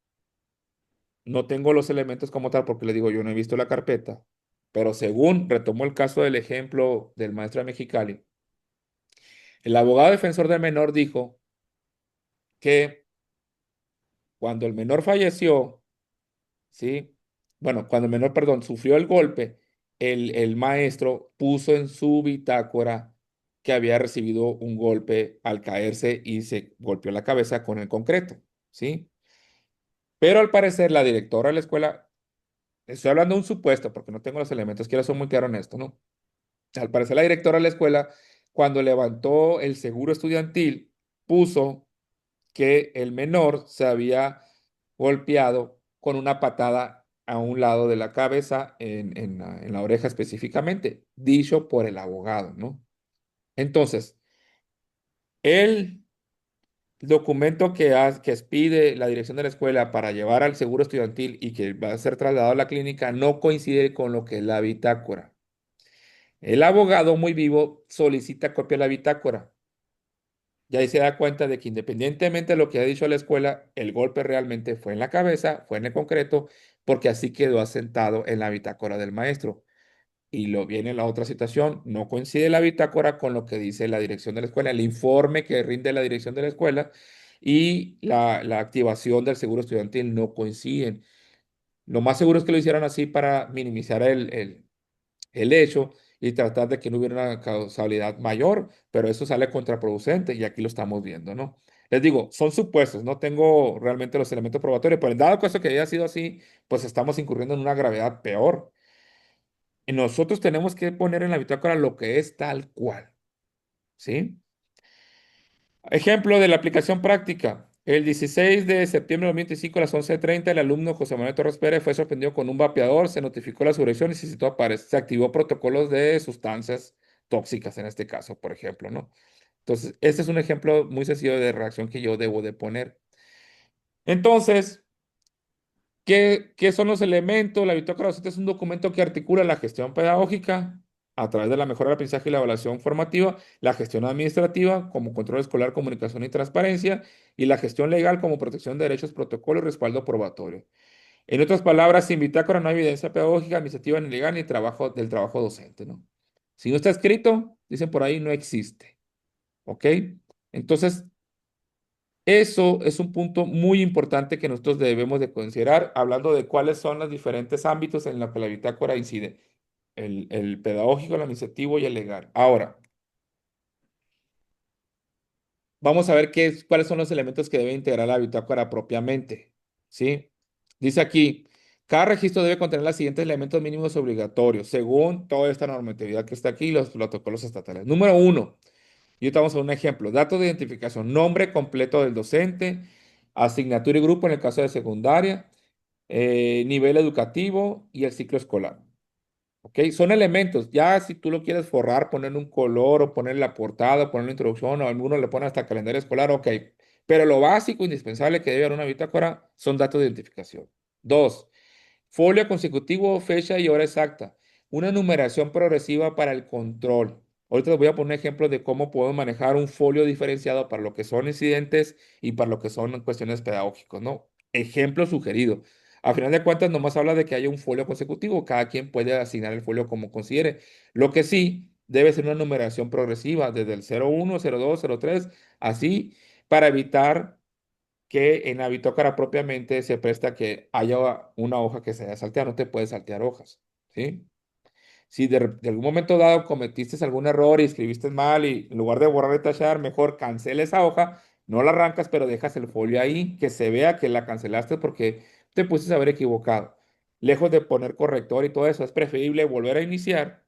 no tengo los elementos como tal porque le digo, yo no he visto la carpeta, pero según retomó el caso del ejemplo del maestro de Mexicali, el abogado defensor del menor dijo que cuando el menor falleció, ¿sí? Bueno, cuando el menor, perdón, sufrió el golpe, el maestro puso en su bitácora que había recibido un golpe al caerse y se golpeó la cabeza con el concreto, ¿sí? Pero al parecer la directora de la escuela. Estoy hablando de un supuesto porque no tengo los elementos, quiero ser muy claro en esto, ¿no? Al parecer la directora de la escuela, cuando levantó el seguro estudiantil, puso que el menor se había golpeado con una patada a un lado de la cabeza, en la oreja específicamente, dicho por el abogado, ¿no? Entonces, el documento que expide la dirección de la escuela para llevar al seguro estudiantil y que va a ser trasladado a la clínica no coincide con lo que es la bitácora. El abogado muy vivo solicita copia de la bitácora. Y ahí se da cuenta de que independientemente de lo que ha dicho la escuela, el golpe realmente fue en la cabeza, fue en el concreto, porque así quedó asentado en la bitácora del maestro. Y lo viene la otra situación, no coincide la bitácora con lo que dice la dirección de la escuela, el informe que rinde la dirección de la escuela y la activación del seguro estudiantil no coinciden. Lo más seguro es que lo hicieron así para minimizar el hecho y tratar de que no hubiera una causalidad mayor, pero eso sale contraproducente y aquí lo estamos viendo, ¿no? Les digo, son supuestos, no tengo realmente los elementos probatorios, pero en dado caso que haya sido así, pues estamos incurriendo en una gravedad peor. Y nosotros tenemos que poner en la bitácora lo que es tal cual, ¿sí? Ejemplo de la aplicación práctica. El 16 de septiembre de 2025 a las 11:30, el alumno José Manuel Torres Pérez fue sorprendido con un vapeador, se notificó la subdirección y se activó protocolos de sustancias tóxicas en este caso, por ejemplo, ¿no? Entonces, este es un ejemplo muy sencillo de reacción que yo debo de poner. Entonces, ¿qué son los elementos? La bitácora docente es un documento que articula la gestión pedagógica a través de la mejora del aprendizaje y la evaluación formativa, la gestión administrativa como control escolar, comunicación y transparencia, y la gestión legal como protección de derechos, protocolo y respaldo probatorio. En otras palabras, sin bitácora no hay evidencia pedagógica, administrativa, ni legal, ni trabajo del trabajo docente, ¿no? Si no está escrito, dicen por ahí, no existe, ¿ok? Entonces, eso es un punto muy importante que nosotros debemos de considerar, hablando de cuáles son los diferentes ámbitos en los que la bitácora incide, el pedagógico, el administrativo y el legal. Ahora, Vamos a ver cuáles son los elementos que debe integrar la bitácora propiamente. ¿Sí? Dice aquí, cada registro debe contener los siguientes elementos mínimos obligatorios, según toda esta normatividad que está aquí y los protocolos estatales. Número uno, y ahorita vamos a ver un ejemplo, datos de identificación, nombre completo del docente, asignatura y grupo en el caso de secundaria, nivel educativo y el ciclo escolar. ¿Ok? Son elementos. Ya si tú lo quieres forrar, ponerle un color o ponerle la portada, ponerle la introducción o algunos le ponen hasta calendario escolar, ok. Pero lo básico, indispensable que debe haber una bitácora son datos de identificación. Dos, folio consecutivo, fecha y hora exacta. Una numeración progresiva para el control. Ahorita les voy a poner un ejemplo de cómo podemos manejar un folio diferenciado para lo que son incidentes y para lo que son cuestiones pedagógicas, ¿no? Ejemplo sugerido. A final de cuentas, nomás habla de que haya un folio consecutivo. Cada quien puede asignar el folio como considere. Lo que sí debe ser una numeración progresiva desde el 01, 02, 03, así para evitar que en la bitácora propiamente se presta que haya una hoja que se haya salteado. No te puedes saltear hojas, ¿sí? Si de algún momento dado cometiste algún error y escribiste mal y en lugar de borrar y tachar, mejor cancela esa hoja, no la arrancas, pero dejas el folio ahí, que se vea que la cancelaste porque te pusiste a haber equivocado. Lejos de poner corrector y todo eso, es preferible volver a iniciar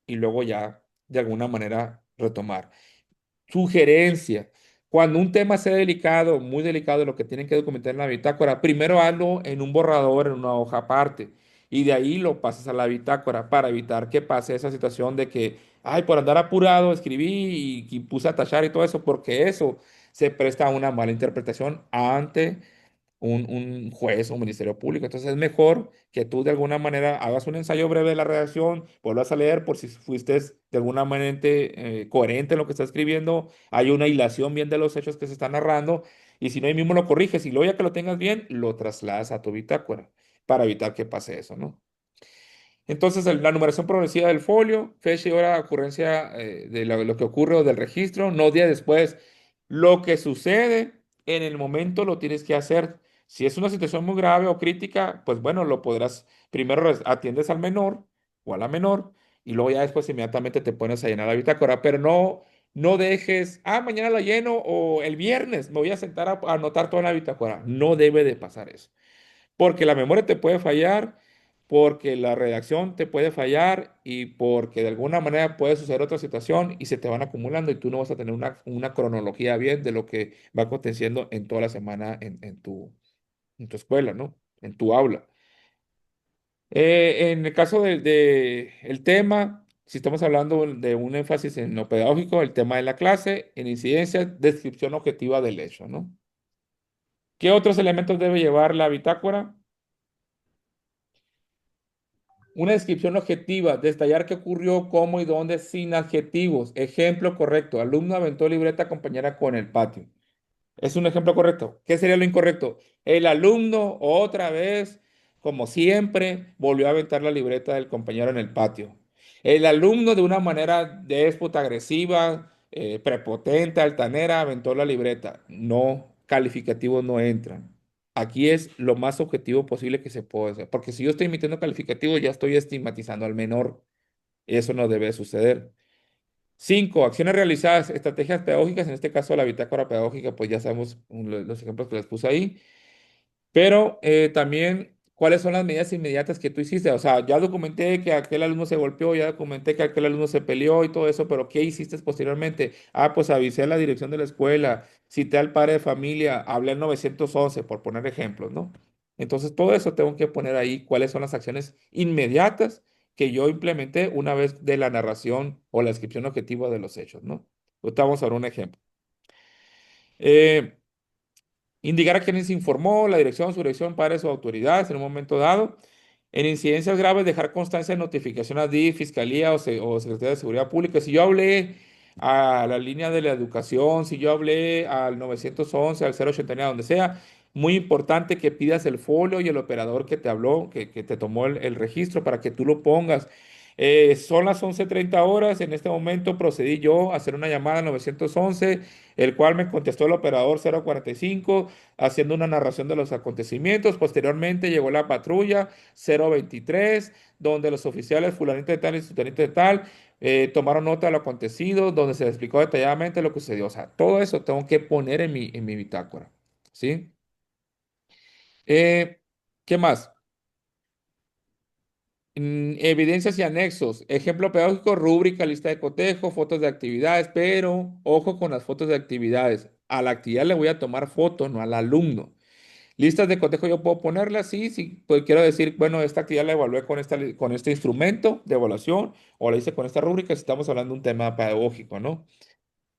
y luego ya de alguna manera retomar. Sugerencia. Cuando un tema sea delicado, muy delicado, lo que tienen que documentar en la bitácora, primero hazlo en un borrador, en una hoja aparte, y de ahí lo pasas a la bitácora para evitar que pase esa situación de que, ay, por andar apurado, escribí y puse a tachar y todo eso, porque eso se presta a una mala interpretación ante un juez o un ministerio público. Entonces es mejor que tú de alguna manera hagas un ensayo breve de la redacción, vuelvas a leer por si fuiste de alguna manera coherente en lo que estás escribiendo, hay una hilación bien de los hechos que se están narrando, y si no, ahí mismo lo corriges y luego ya que lo tengas bien, lo trasladas a tu bitácora para evitar que pase eso, ¿no? Entonces, la numeración progresiva del folio, fecha y hora de ocurrencia de lo que ocurre o del registro, no día después. Lo que sucede en el momento lo tienes que hacer. Si es una situación muy grave o crítica, pues bueno, lo podrás, primero atiendes al menor o a la menor y luego ya después inmediatamente te pones a llenar la bitácora, pero no dejes, mañana la lleno o el viernes me voy a sentar a anotar toda la bitácora. No debe de pasar eso. Porque la memoria te puede fallar, porque la redacción te puede fallar y porque de alguna manera puede suceder otra situación y se te van acumulando y tú no vas a tener una cronología bien de lo que va aconteciendo en toda la semana en tu escuela, ¿no? En tu aula. En el caso el tema, si estamos hablando de un énfasis en lo pedagógico, el tema de la clase, en incidencia, descripción objetiva del hecho, ¿no? ¿Qué otros elementos debe llevar la bitácora? Una descripción objetiva, detallar qué ocurrió, cómo y dónde sin adjetivos. Ejemplo correcto. Alumno aventó libreta compañera con el patio. Es un ejemplo correcto. ¿Qué sería lo incorrecto? El alumno otra vez, como siempre, volvió a aventar la libreta del compañero en el patio. El alumno de una manera déspota, agresiva, prepotente, altanera, aventó la libreta. No, calificativos no entran. Aquí es lo más objetivo posible que se puede hacer. Porque si yo estoy emitiendo calificativos, ya estoy estigmatizando al menor. Eso no debe suceder. Cinco, acciones realizadas, estrategias pedagógicas, en este caso la bitácora pedagógica, pues ya sabemos los ejemplos que les puse ahí, pero también cuáles son las medidas inmediatas que tú hiciste. O sea, ya documenté que aquel alumno se golpeó, ya documenté que aquel alumno se peleó y todo eso, pero ¿qué hiciste posteriormente? Pues avisé a la dirección de la escuela, cité al padre de familia, hablé al 911, por poner ejemplos, ¿no? Entonces, todo eso tengo que poner ahí cuáles son las acciones inmediatas que yo implementé una vez de la narración o la descripción objetiva de los hechos, ¿no? Ahorita vamos a ver un ejemplo. Eh, Indicar a quienes informó, la dirección, su dirección, padres o autoridades en un momento dado. En incidencias graves, dejar constancia de notificación a DIF, Fiscalía o Secretaría de Seguridad Pública. Si yo hablé a la línea de la educación, si yo hablé al 911, al 089, a donde sea, muy importante que pidas el folio y el operador que te habló, que te tomó el registro para que tú lo pongas. Son las 11:30 horas. En este momento procedí yo a hacer una llamada al 911, el cual me contestó el operador 045 haciendo una narración de los acontecimientos. Posteriormente llegó la patrulla 023, donde los oficiales fulanito de tal y sutanito de tal tomaron nota de lo acontecido, donde se explicó detalladamente lo que sucedió. O sea, todo eso tengo que poner en mi bitácora. ¿Sí? Eh, ¿Qué más? Evidencias y anexos. Ejemplo pedagógico, rúbrica, lista de cotejo, fotos de actividades, pero ojo con las fotos de actividades. A la actividad le voy a tomar foto, no al alumno. Listas de cotejo yo puedo ponerlas, sí, sí, pues quiero decir, bueno, esta actividad la evalué con, con este instrumento de evaluación o la hice con esta rúbrica si estamos hablando de un tema pedagógico, ¿no?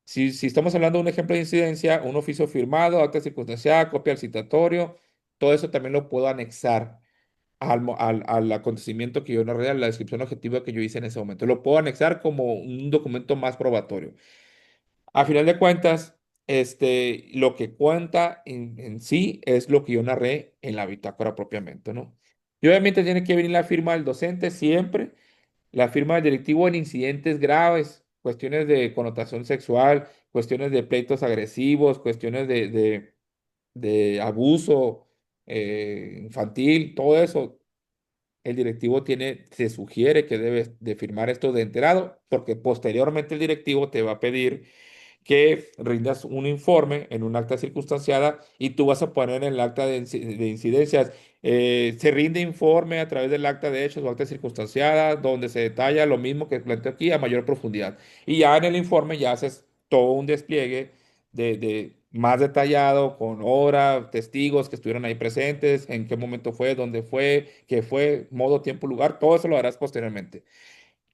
Si estamos hablando de un ejemplo de incidencia, un oficio firmado, acta circunstanciada, copia del citatorio, todo eso también lo puedo anexar al acontecimiento que yo narré, a la descripción objetiva que yo hice en ese momento. Lo puedo anexar como un documento más probatorio. A final de cuentas, lo que cuenta en sí es lo que yo narré en la bitácora propiamente, ¿no? Y obviamente tiene que venir la firma del docente siempre, la firma del directivo en incidentes graves, cuestiones de connotación sexual, cuestiones de pleitos agresivos, cuestiones de abuso infantil, todo eso. El directivo se sugiere que debes de firmar esto de enterado, porque posteriormente el directivo te va a pedir que rindas un informe en un acta circunstanciada y tú vas a poner en el acta de incidencias. Se rinde informe a través del acta de hechos o acta circunstanciada donde se detalla lo mismo que planteo aquí a mayor profundidad. Y ya en el informe ya haces todo un despliegue de más detallado con hora, testigos que estuvieron ahí presentes, en qué momento fue, dónde fue, qué fue, modo, tiempo, lugar, todo eso lo harás posteriormente.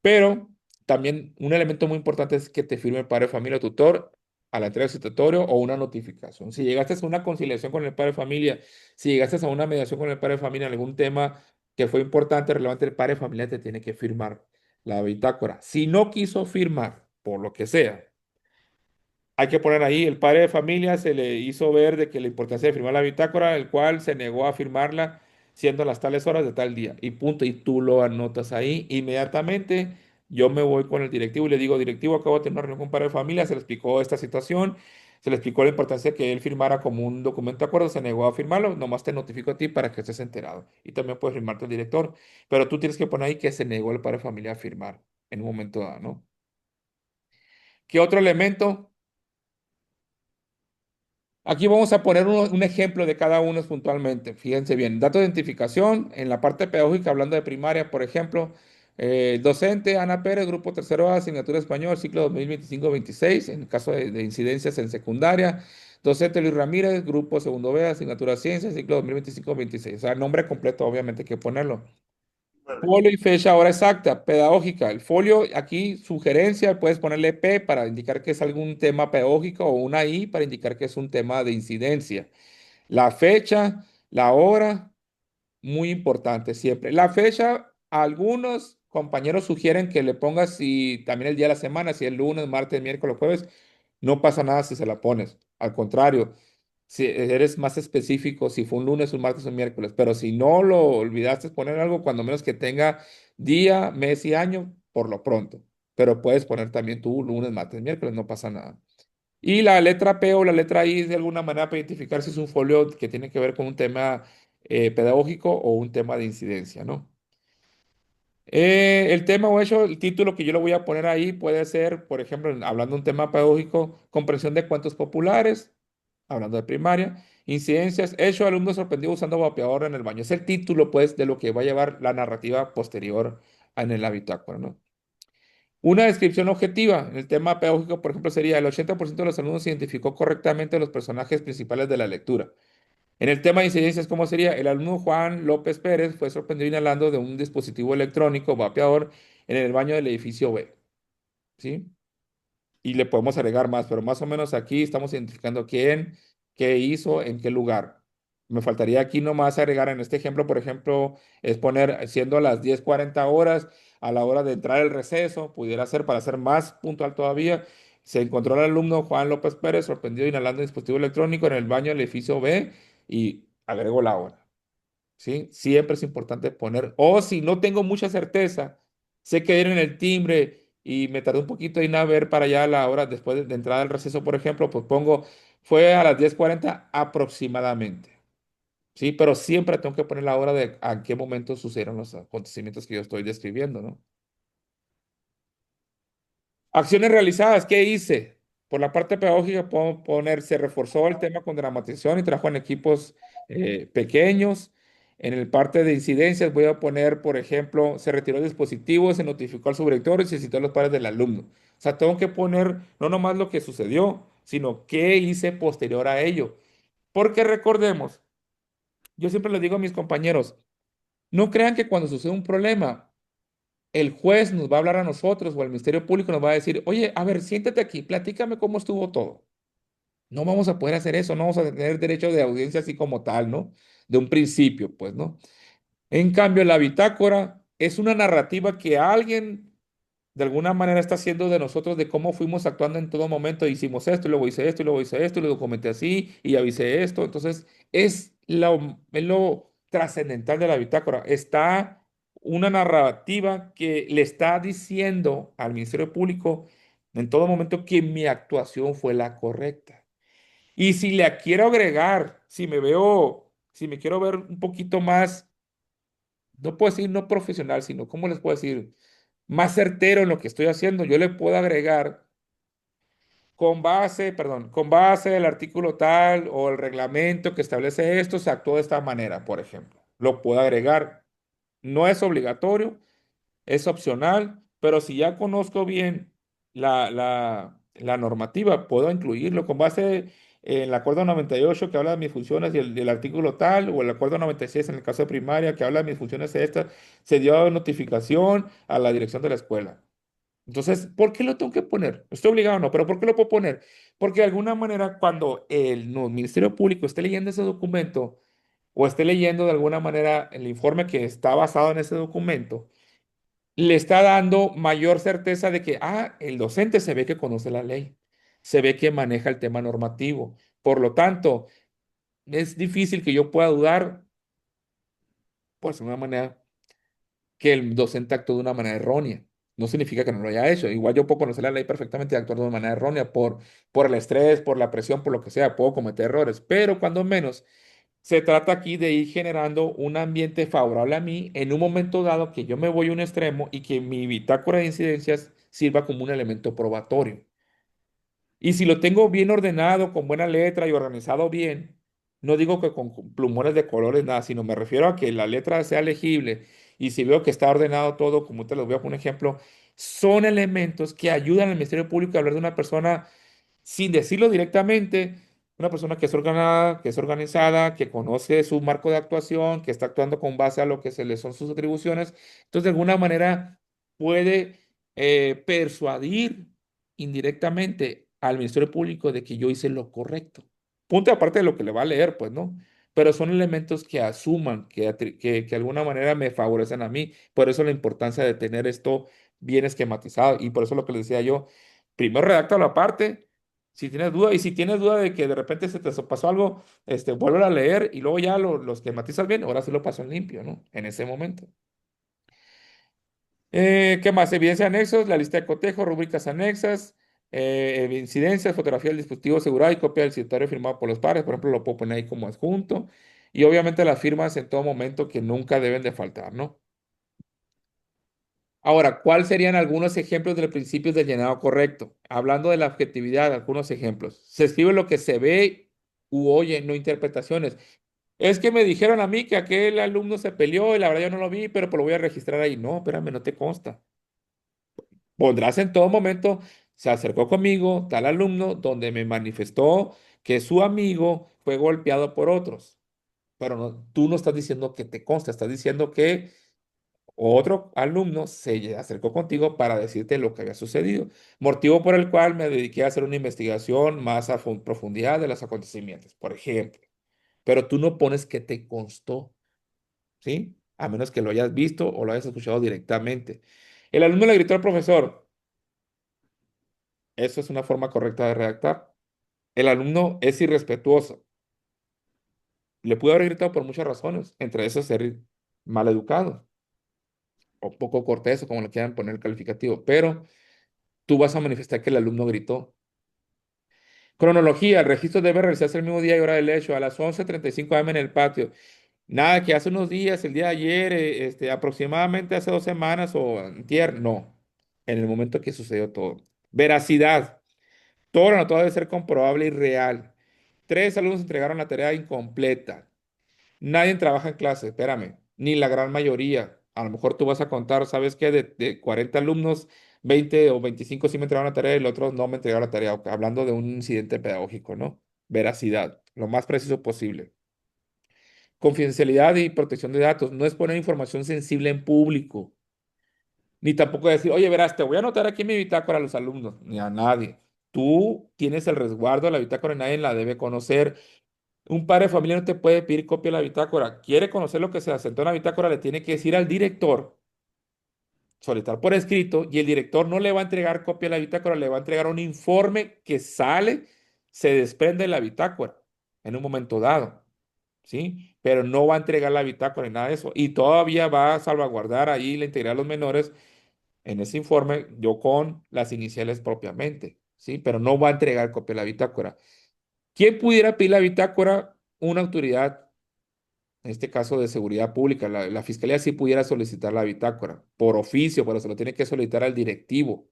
Pero también un elemento muy importante es que te firme el padre de familia o tutor a la entrega del citatorio o una notificación. Si llegaste a una conciliación con el padre de familia, si llegaste a una mediación con el padre de familia en algún tema que fue importante, relevante, el padre de familia te tiene que firmar la bitácora. Si no quiso firmar, por lo que sea, hay que poner ahí, el padre de familia se le hizo ver de que la importancia de firmar la bitácora, el cual se negó a firmarla siendo las tales horas de tal día. Y punto, y tú lo anotas ahí. Inmediatamente yo me voy con el directivo y le digo, directivo, acabo de tener una reunión con un padre de familia, se le explicó esta situación, se le explicó la importancia de que él firmara como un documento de acuerdo, se negó a firmarlo, nomás te notifico a ti para que estés enterado. Y también puedes firmarte el director, pero tú tienes que poner ahí que se negó el padre de familia a firmar en un momento dado, ¿no? ¿Qué otro elemento? Aquí vamos a poner un ejemplo de cada uno puntualmente. Fíjense bien, dato de identificación en la parte pedagógica, hablando de primaria, por ejemplo, docente Ana Pérez, grupo tercero A, asignatura español, ciclo 2025-26, en caso de incidencias en secundaria. Docente Luis Ramírez, grupo segundo B, asignatura ciencias, ciclo 2025-26. O sea, el nombre completo, obviamente, hay que ponerlo. Folio y fecha, hora exacta, pedagógica. El folio, aquí sugerencia, puedes ponerle P para indicar que es algún tema pedagógico o una I para indicar que es un tema de incidencia. La fecha, la hora, muy importante siempre. La fecha, algunos compañeros sugieren que le pongas si también el día de la semana, si es lunes, martes, miércoles, jueves, no pasa nada si se la pones. Al contrario, si eres más específico, si fue un lunes, un martes, un miércoles, pero si no lo olvidaste poner algo, cuando menos que tenga día, mes y año, por lo pronto. Pero puedes poner también tú lunes, martes, miércoles, no pasa nada. Y la letra P o la letra I de alguna manera para identificar si es un folio que tiene que ver con un tema pedagógico o un tema de incidencia, ¿no? El tema o hecho, el título que yo le voy a poner ahí puede ser, por ejemplo, hablando de un tema pedagógico, comprensión de cuentos populares, hablando de primaria, incidencias, hecho, alumno sorprendido usando vapeador en el baño. Es el título, pues, de lo que va a llevar la narrativa posterior en el bitácora, ¿no? Una descripción objetiva. En el tema pedagógico, por ejemplo, sería el 80% de los alumnos identificó correctamente los personajes principales de la lectura. En el tema de incidencias, ¿cómo sería? El alumno Juan López Pérez fue sorprendido inhalando de un dispositivo electrónico vapeador en el baño del edificio B. ¿Sí? Y le podemos agregar más, pero más o menos aquí estamos identificando quién, qué hizo, en qué lugar. Me faltaría aquí nomás agregar en este ejemplo, por ejemplo, es poner siendo las 10:40 a la hora de entrar el receso, pudiera ser para ser más puntual todavía. Se encontró el alumno Juan López Pérez sorprendido inhalando un dispositivo electrónico en el baño del edificio B y agrego la hora. ¿Sí? Siempre es importante poner, o si no tengo mucha certeza, sé que dieron el timbre y me tardé un poquito en ir a ver para allá a la hora después de entrada al receso, por ejemplo, pues pongo, fue a las 10:40 aproximadamente. Sí, pero siempre tengo que poner la hora de a qué momento sucedieron los acontecimientos que yo estoy describiendo, ¿no? Acciones realizadas, ¿qué hice? Por la parte pedagógica puedo poner, se reforzó el tema con dramatización y trabajo en equipos pequeños. En el parte de incidencias voy a poner, por ejemplo, se retiró el dispositivo, se notificó al subdirector y se citó a los padres del alumno. O sea, tengo que poner no nomás lo que sucedió, sino qué hice posterior a ello. Porque recordemos, yo siempre les digo a mis compañeros, no crean que cuando sucede un problema, el juez nos va a hablar a nosotros o el Ministerio Público nos va a decir, oye, a ver, siéntate aquí, platícame cómo estuvo todo. No vamos a poder hacer eso, no vamos a tener derecho de audiencia así como tal, ¿no? De un principio, pues, ¿no? En cambio, la bitácora es una narrativa que alguien de alguna manera está haciendo de nosotros de cómo fuimos actuando en todo momento. Hicimos esto, y luego hice esto, y luego hice esto, y lo documenté así, y avisé esto. Entonces, es lo trascendental de la bitácora. Está una narrativa que le está diciendo al Ministerio Público en todo momento que mi actuación fue la correcta. Y si le quiero agregar, si me quiero ver un poquito más, no puedo decir no profesional, sino, ¿cómo les puedo decir? Más certero en lo que estoy haciendo, yo le puedo agregar con base del artículo tal o el reglamento que establece esto, se actuó de esta manera, por ejemplo. Lo puedo agregar. No es obligatorio, es opcional, pero si ya conozco bien la normativa, puedo incluirlo con base en el acuerdo 98 que habla de mis funciones y el artículo tal, o el acuerdo 96 en el caso de primaria que habla de mis funciones estas, se dio notificación a la dirección de la escuela. Entonces, ¿por qué lo tengo que poner? Estoy obligado o no, pero ¿por qué lo puedo poner? Porque de alguna manera cuando el no, Ministerio Público esté leyendo ese documento o esté leyendo de alguna manera el informe que está basado en ese documento, le está dando mayor certeza de que, el docente se ve que conoce la ley, se ve que maneja el tema normativo. Por lo tanto, es difícil que yo pueda dudar, pues, de una manera que el docente actuó de una manera errónea. No significa que no lo haya hecho. Igual yo puedo conocer la ley perfectamente y actuar de una manera errónea por el estrés, por la presión, por lo que sea, puedo cometer errores. Pero cuando menos, se trata aquí de ir generando un ambiente favorable a mí en un momento dado que yo me voy a un extremo y que mi bitácora de incidencias sirva como un elemento probatorio. Y si lo tengo bien ordenado, con buena letra y organizado bien, no digo que con plumones de colores, nada, sino me refiero a que la letra sea legible y si veo que está ordenado todo, como te lo voy a poner un ejemplo, son elementos que ayudan al Ministerio Público a hablar de una persona sin decirlo directamente, una persona que es ordenada, que es organizada, que conoce su marco de actuación, que está actuando con base a lo que se le son sus atribuciones. Entonces, de alguna manera puede persuadir indirectamente al Ministerio Público de que yo hice lo correcto. Punto aparte de lo que le va a leer, pues, ¿no? Pero son elementos que asuman, que de alguna manera me favorecen a mí. Por eso la importancia de tener esto bien esquematizado. Y por eso lo que les decía yo, primero redacta la parte, si tienes duda, y si tienes duda de que de repente se te pasó algo, vuelve a leer y luego ya lo esquematizas bien, ahora sí lo pasó en limpio, ¿no? En ese momento. ¿Qué más? Evidencia anexos, la lista de cotejo, rúbricas anexas, incidencias, fotografía del dispositivo asegurado y copia del citario firmado por los padres. Por ejemplo, lo puedo poner ahí como adjunto. Y obviamente las firmas en todo momento que nunca deben de faltar, ¿no? Ahora, ¿cuáles serían algunos ejemplos de los principios del llenado correcto? Hablando de la objetividad, algunos ejemplos. Se escribe lo que se ve u oye, no interpretaciones. Es que me dijeron a mí que aquel alumno se peleó y la verdad yo no lo vi, pero pues lo voy a registrar ahí. No, espérame, no te consta. Pondrás en todo momento, se acercó conmigo tal alumno donde me manifestó que su amigo fue golpeado por otros. Pero tú no estás diciendo que te consta, estás diciendo que otro alumno se acercó contigo para decirte lo que había sucedido, motivo por el cual me dediqué a hacer una investigación más a profundidad de los acontecimientos, por ejemplo. Pero tú no pones que te constó, ¿sí? A menos que lo hayas visto o lo hayas escuchado directamente. El alumno le gritó al profesor. Eso es una forma correcta de redactar. El alumno es irrespetuoso. Le pudo haber gritado por muchas razones, entre esas ser mal educado o poco cortés o como le quieran poner el calificativo, pero tú vas a manifestar que el alumno gritó. Cronología, el registro debe realizarse el mismo día y hora del hecho, a las 11:35 a.m. en el patio. Nada, que hace unos días, el día de ayer, aproximadamente hace 2 semanas o antier, no, en el momento que sucedió todo. Veracidad. Todo lo anotado debe ser comprobable y real. Tres alumnos entregaron la tarea incompleta. Nadie trabaja en clase, espérame, ni la gran mayoría. A lo mejor tú vas a contar, ¿sabes qué? De 40 alumnos, 20 o 25 sí me entregaron la tarea y los otros no me entregaron la tarea. Hablando de un incidente pedagógico, ¿no? Veracidad, lo más preciso posible. Confidencialidad y protección de datos. No es poner información sensible en público, ni tampoco decir, oye, verás, te voy a anotar aquí en mi bitácora a los alumnos, ni a nadie. Tú tienes el resguardo de la bitácora y nadie la debe conocer. Un padre de familia no te puede pedir copia de la bitácora. Quiere conocer lo que se asentó en la bitácora, le tiene que decir al director, solicitar por escrito, y el director no le va a entregar copia de la bitácora, le va a entregar un informe que sale, se desprende de la bitácora en un momento dado, ¿sí? Pero no va a entregar la bitácora ni nada de eso. Y todavía va a salvaguardar ahí la integridad de los menores en ese informe, yo con las iniciales propiamente, ¿sí? Pero no va a entregar copia de la bitácora. ¿Quién pudiera pedir la bitácora? Una autoridad, en este caso de seguridad pública. La fiscalía sí pudiera solicitar la bitácora por oficio, pero se lo tiene que solicitar al directivo.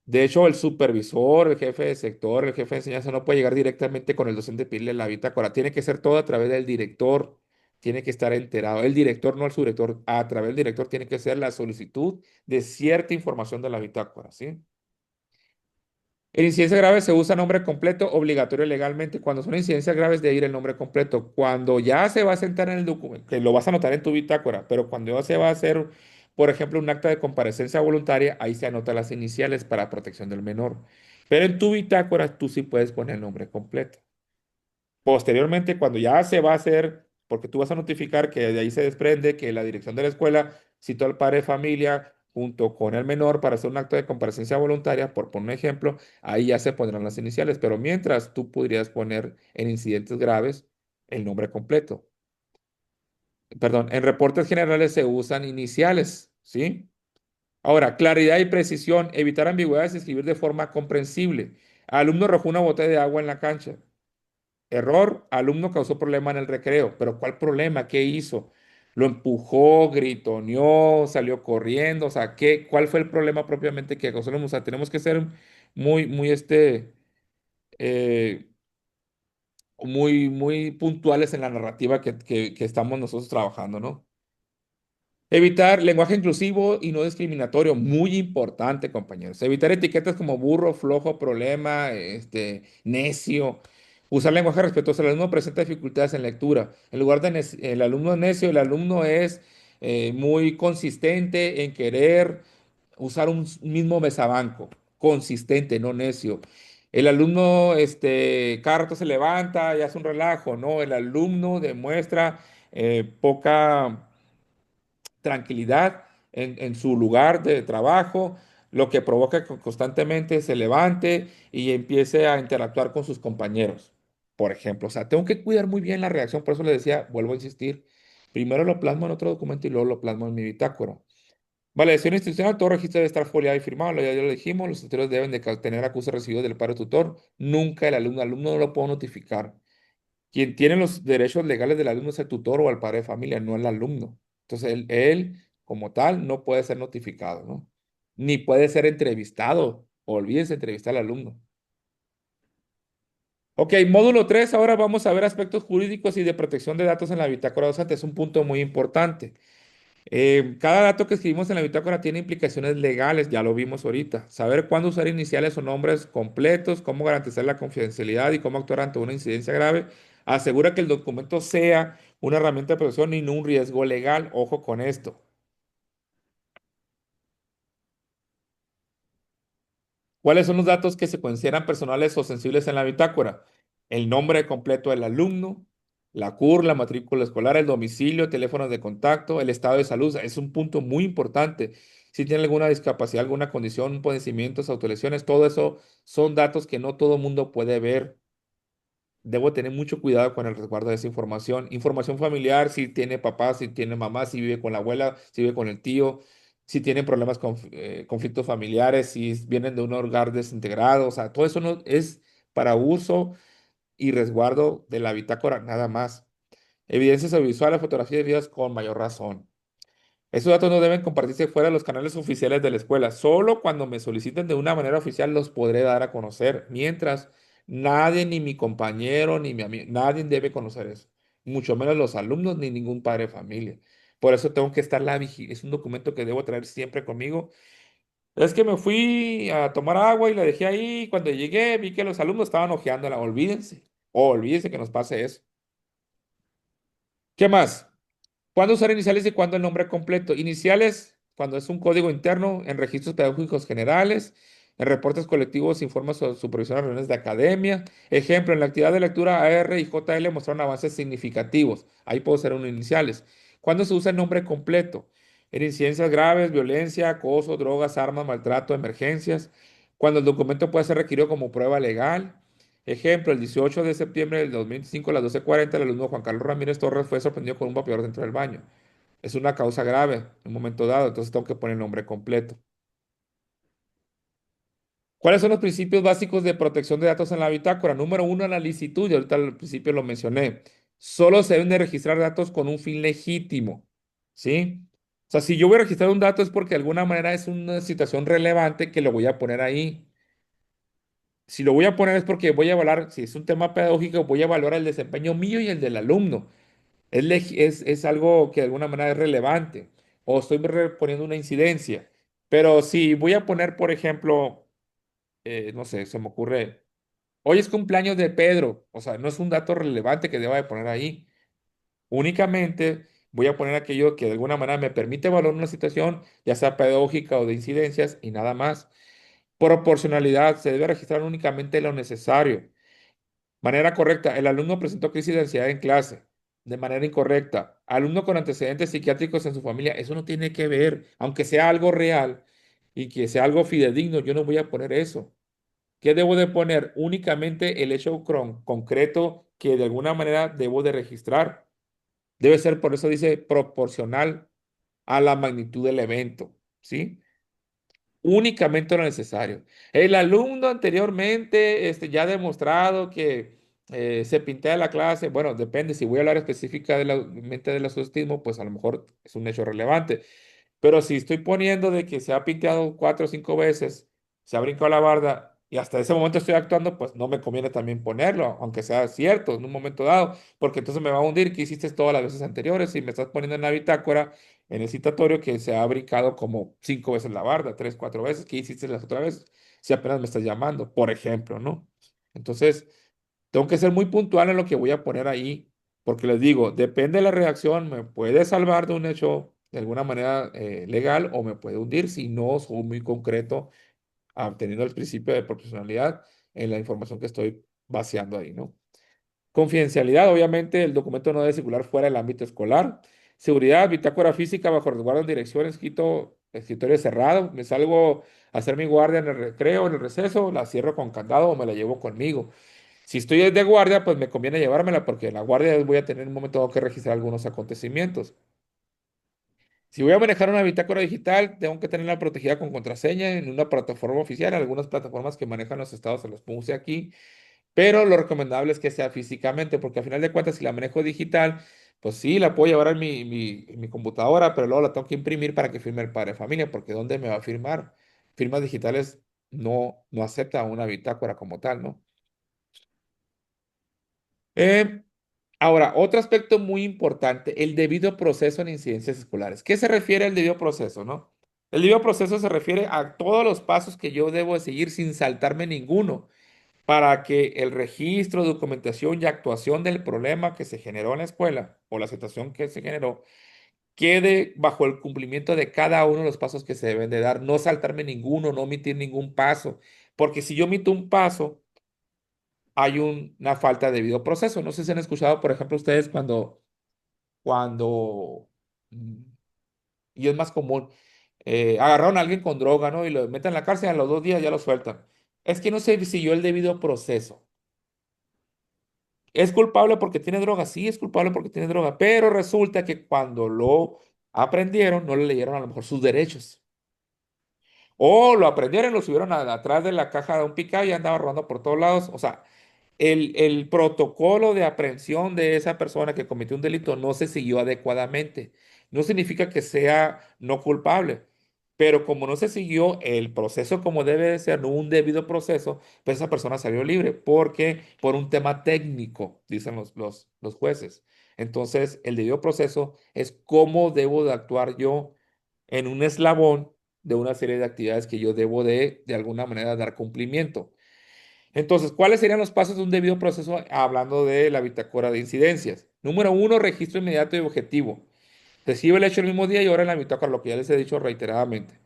De hecho, el supervisor, el jefe de sector, el jefe de enseñanza no puede llegar directamente con el docente a pedirle la bitácora. Tiene que ser todo a través del director. Tiene que estar enterado. El director, no el subdirector. A través del director tiene que ser la solicitud de cierta información de la bitácora, ¿sí? En incidencias graves se usa nombre completo obligatorio legalmente. Cuando son incidencias graves, de ir el nombre completo. Cuando ya se va a sentar en el documento, que lo vas a anotar en tu bitácora, pero cuando ya se va a hacer, por ejemplo, un acta de comparecencia voluntaria, ahí se anotan las iniciales para protección del menor. Pero en tu bitácora tú sí puedes poner el nombre completo. Posteriormente, cuando ya se va a hacer, porque tú vas a notificar que de ahí se desprende que la dirección de la escuela citó al padre de familia junto con el menor para hacer un acto de comparecencia voluntaria, por poner un ejemplo, ahí ya se pondrán las iniciales, pero mientras tú podrías poner en incidentes graves el nombre completo. Perdón, en reportes generales se usan iniciales, ¿sí? Ahora, claridad y precisión, evitar ambigüedades y escribir de forma comprensible. Alumno arrojó una botella de agua en la cancha. Error, alumno causó problema en el recreo. ¿Pero cuál problema? ¿Qué hizo? ¿Lo empujó, gritoneó, salió corriendo? O sea, ¿cuál fue el problema propiamente que causó? O sea, tenemos que ser muy, eh, muy puntuales en la narrativa que estamos nosotros trabajando, ¿no? Evitar lenguaje inclusivo y no discriminatorio, muy importante, compañeros. Evitar etiquetas como burro, flojo, problema, necio. Usar lenguaje respetuoso. El alumno presenta dificultades en lectura. En lugar de el alumno necio, el alumno es muy consistente en querer usar un mismo mesabanco. Consistente, no necio. El alumno, cada rato se levanta y hace un relajo, ¿no? El alumno demuestra poca tranquilidad en su lugar de trabajo, lo que provoca que constantemente se levante y empiece a interactuar con sus compañeros, por ejemplo. O sea, tengo que cuidar muy bien la reacción, por eso le decía, vuelvo a insistir, primero lo plasmo en otro documento y luego lo plasmo en mi bitácora. Validación institucional, todo registro debe estar foliado y firmado, ya lo dijimos, los tutores deben de tener acuse recibido del padre tutor, nunca el alumno no lo puedo notificar. Quien tiene los derechos legales del alumno es el tutor o el padre de familia, no el alumno. Entonces, él, como tal, no puede ser notificado, ¿no? Ni puede ser entrevistado. Olvídense entrevistar al alumno. Ok, módulo 3. Ahora vamos a ver aspectos jurídicos y de protección de datos en la bitácora docente. Es un punto muy importante. Cada dato que escribimos en la bitácora tiene implicaciones legales, ya lo vimos ahorita. Saber cuándo usar iniciales o nombres completos, cómo garantizar la confidencialidad y cómo actuar ante una incidencia grave, asegura que el documento sea una herramienta de protección y no un riesgo legal. Ojo con esto. ¿Cuáles son los datos que se consideran personales o sensibles en la bitácora? El nombre completo del alumno, la CUR, la matrícula escolar, el domicilio, teléfonos de contacto, el estado de salud. Es un punto muy importante. Si tiene alguna discapacidad, alguna condición, padecimientos, autolesiones, todo eso son datos que no todo mundo puede ver. Debo tener mucho cuidado con el resguardo de esa información. Información familiar, si tiene papá, si tiene mamá, si vive con la abuela, si vive con el tío, si tienen problemas con conflictos familiares, si vienen de un hogar desintegrado. O sea, todo eso no es para uso y resguardo de la bitácora, nada más. Evidencias audiovisuales, fotografías y videos con mayor razón. Esos datos no deben compartirse fuera de los canales oficiales de la escuela. Solo cuando me soliciten de una manera oficial los podré dar a conocer. Mientras, nadie, ni mi compañero, ni mi amigo, nadie debe conocer eso. Mucho menos los alumnos, ni ningún padre de familia. Por eso tengo que estar la vigilia. Es un documento que debo traer siempre conmigo. Es que me fui a tomar agua y la dejé ahí. Cuando llegué, vi que los alumnos estaban hojeándola. Olvídense. Olvídense que nos pase eso. ¿Qué más? ¿Cuándo usar iniciales y cuándo el nombre completo? Iniciales, cuando es un código interno, en registros pedagógicos generales, en reportes colectivos, informes sobre supervisión de reuniones de academia. Ejemplo, en la actividad de lectura AR y JL mostraron avances significativos. Ahí puedo ser un iniciales. ¿Cuándo se usa el nombre completo? En incidencias graves, violencia, acoso, drogas, armas, maltrato, emergencias. Cuando el documento puede ser requerido como prueba legal. Ejemplo, el 18 de septiembre del 2005 a las 12:40, el alumno Juan Carlos Ramírez Torres fue sorprendido con un vapeador dentro del baño. Es una causa grave en un momento dado, entonces tengo que poner el nombre completo. ¿Cuáles son los principios básicos de protección de datos en la bitácora? Número uno, la licitud, y ahorita al principio lo mencioné. Solo se deben de registrar datos con un fin legítimo, ¿sí? O sea, si yo voy a registrar un dato es porque de alguna manera es una situación relevante que lo voy a poner ahí. Si lo voy a poner es porque voy a evaluar, si es un tema pedagógico, voy a evaluar el desempeño mío y el del alumno. Es algo que de alguna manera es relevante o estoy poniendo una incidencia. Pero si voy a poner, por ejemplo, no sé, se me ocurre, hoy es cumpleaños de Pedro, o sea, no es un dato relevante que deba de poner ahí. Únicamente voy a poner aquello que de alguna manera me permite evaluar una situación, ya sea pedagógica o de incidencias, y nada más. Proporcionalidad, se debe registrar únicamente lo necesario. Manera correcta. El alumno presentó crisis de ansiedad en clase. De manera incorrecta. Alumno con antecedentes psiquiátricos en su familia. Eso no tiene que ver. Aunque sea algo real y que sea algo fidedigno, yo no voy a poner eso. ¿Qué debo de poner? Únicamente el hecho concreto que de alguna manera debo de registrar. Debe ser, por eso dice, proporcional a la magnitud del evento. ¿Sí? Únicamente lo necesario. El alumno anteriormente ya ha demostrado que se pintea la clase. Bueno, depende. Si voy a hablar específicamente del autismo, pues a lo mejor es un hecho relevante. Pero si estoy poniendo de que se ha pinteado 4 o 5 veces, se ha brincado la barda y hasta ese momento estoy actuando, pues no me conviene también ponerlo, aunque sea cierto en un momento dado, porque entonces me va a hundir que hiciste todas las veces anteriores y me estás poniendo en la bitácora, en el citatorio, que se ha brincado como 5 veces la barda, 3, 4 veces, que hiciste las otras veces, si apenas me estás llamando, por ejemplo, ¿no? Entonces, tengo que ser muy puntual en lo que voy a poner ahí, porque les digo, depende de la reacción, me puede salvar de un hecho de alguna manera legal o me puede hundir si no soy muy concreto, teniendo el principio de proporcionalidad en la información que estoy vaciando ahí, ¿no? Confidencialidad, obviamente, el documento no debe circular fuera del ámbito escolar. Seguridad, bitácora física bajo resguardo en dirección, escritorio cerrado. Me salgo a hacer mi guardia en el recreo, en el receso, la cierro con candado o me la llevo conmigo. Si estoy de guardia, pues me conviene llevármela porque en la guardia voy a tener un momento dado que registrar algunos acontecimientos. Si voy a manejar una bitácora digital, tengo que tenerla protegida con contraseña en una plataforma oficial. Algunas plataformas que manejan los estados se los puse aquí, pero lo recomendable es que sea físicamente, porque al final de cuentas, si la manejo digital, pues sí, la puedo llevar en mi computadora, pero luego la tengo que imprimir para que firme el padre de familia, porque ¿dónde me va a firmar? Firmas digitales no acepta una bitácora como tal, ¿no? Eh, Ahora, otro aspecto muy importante, el debido proceso en incidencias escolares. ¿Qué se refiere al debido proceso, no? El debido proceso se refiere a todos los pasos que yo debo de seguir sin saltarme ninguno para que el registro, documentación y actuación del problema que se generó en la escuela o la situación que se generó quede bajo el cumplimiento de cada uno de los pasos que se deben de dar. No saltarme ninguno, no omitir ningún paso, porque si yo omito un paso, hay una falta de debido proceso. No sé si han escuchado, por ejemplo, ustedes cuando, mm, y es más común, agarraron a alguien con droga, ¿no? Y lo meten en la cárcel, a los 2 días ya lo sueltan. Es que no se siguió el debido proceso. ¿Es culpable porque tiene droga? Sí, es culpable porque tiene droga, pero resulta que cuando lo aprendieron, no le leyeron a lo mejor sus derechos. O lo aprendieron, lo subieron atrás de la caja de un pickup y andaba rodando por todos lados. O sea, el protocolo de aprehensión de esa persona que cometió un delito no se siguió adecuadamente. no significa que sea no culpable. Pero como no se siguió el proceso como debe de ser, no hubo un debido proceso, pues esa persona salió libre. Porque por un tema técnico, dicen los jueces. Entonces, el debido proceso es cómo debo de actuar yo en un eslabón de una serie de actividades que yo debo de alguna manera, dar cumplimiento. Entonces, ¿cuáles serían los pasos de un debido proceso hablando de la bitácora de incidencias? Número uno, registro inmediato y objetivo. Recibe el hecho el mismo día y ahora en la bitácora, lo que ya les he dicho reiteradamente.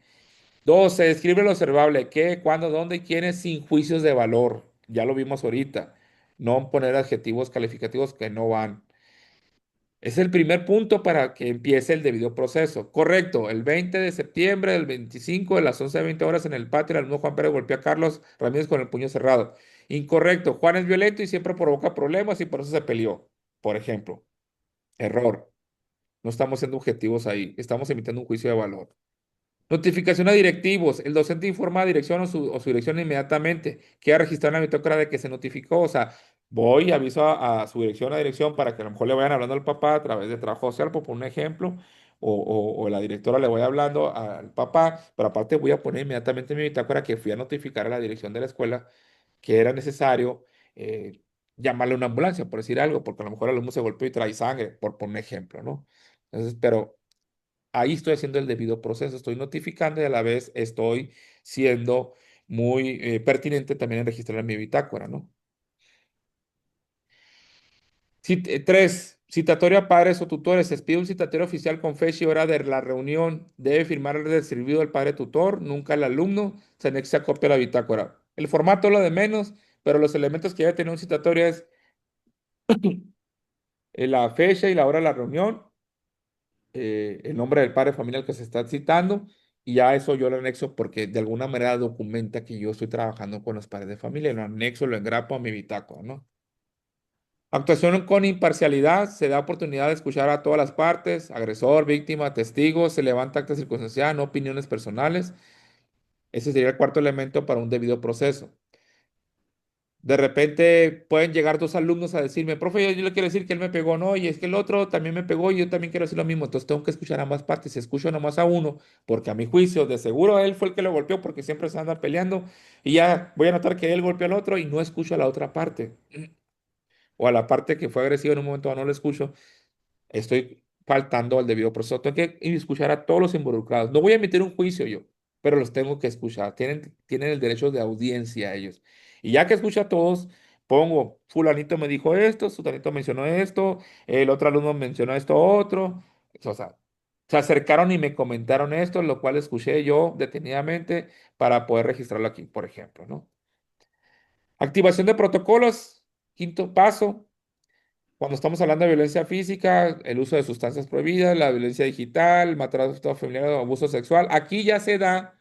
Dos, se describe lo observable, qué, cuándo, dónde y quiénes sin juicios de valor. Ya lo vimos ahorita. No poner adjetivos calificativos que no van. Es el primer punto para que empiece el debido proceso. Correcto, el 20 de septiembre del 25 de las 11:20 horas en el patio, el alumno Juan Pérez golpeó a Carlos Ramírez con el puño cerrado. Incorrecto, Juan es violento y siempre provoca problemas y por eso se peleó. Por ejemplo, error. No estamos siendo objetivos ahí, estamos emitiendo un juicio de valor. Notificación a directivos. El docente informa a dirección o su dirección inmediatamente. Queda registrado en la bitácora de que se notificó. O sea, voy y aviso a su dirección, a dirección, para que a lo mejor le vayan hablando al papá a través de trabajo social, por poner un ejemplo. O la directora le voy hablando al papá, pero aparte voy a poner inmediatamente en mi bitácora que fui a notificar a la dirección de la escuela que era necesario llamarle a una ambulancia, por decir algo, porque a lo mejor el alumno se golpeó y trae sangre, por poner un ejemplo, ¿no? Entonces, pero ahí estoy haciendo el debido proceso, estoy notificando y a la vez estoy siendo muy pertinente también en registrar en mi bitácora, ¿no? Tres, citatorio a padres o tutores. Se expide un citatorio oficial con fecha y hora de la reunión. Debe firmar el servido del padre tutor, nunca el alumno. Se anexa copia a la bitácora. El formato lo de menos, pero los elementos que debe tener un citatorio es la fecha y la hora de la reunión, el nombre del padre de familia al que se está citando, y ya eso yo lo anexo porque de alguna manera documenta que yo estoy trabajando con los padres de familia, lo anexo, lo engrapo a mi bitácora, ¿no? Actuación con imparcialidad, se da oportunidad de escuchar a todas las partes, agresor, víctima, testigos, se levanta acta circunstancial, no opiniones personales. Ese sería el cuarto elemento para un debido proceso. De repente pueden llegar dos alumnos a decirme, profe, yo le quiero decir que él me pegó, no, y es que el otro también me pegó y yo también quiero decir lo mismo. Entonces tengo que escuchar ambas partes. Si escucho nomás a uno, porque a mi juicio, de seguro él fue el que lo golpeó porque siempre se anda peleando, y ya voy a notar que él golpeó al otro y no escucho a la otra parte. O a la parte que fue agresiva en un momento no lo escucho, estoy faltando al debido proceso. Tengo que escuchar a todos los involucrados. No voy a emitir un juicio yo, pero los tengo que escuchar. Tienen el derecho de audiencia ellos. Y ya que escucho a todos, pongo, fulanito me dijo esto, sutanito mencionó esto, el otro alumno mencionó esto otro. O sea, se acercaron y me comentaron esto, lo cual escuché yo detenidamente para poder registrarlo aquí, por ejemplo, ¿no? Activación de protocolos, quinto paso. Cuando estamos hablando de violencia física, el uso de sustancias prohibidas, la violencia digital, maltrato familiar o abuso sexual, aquí ya se da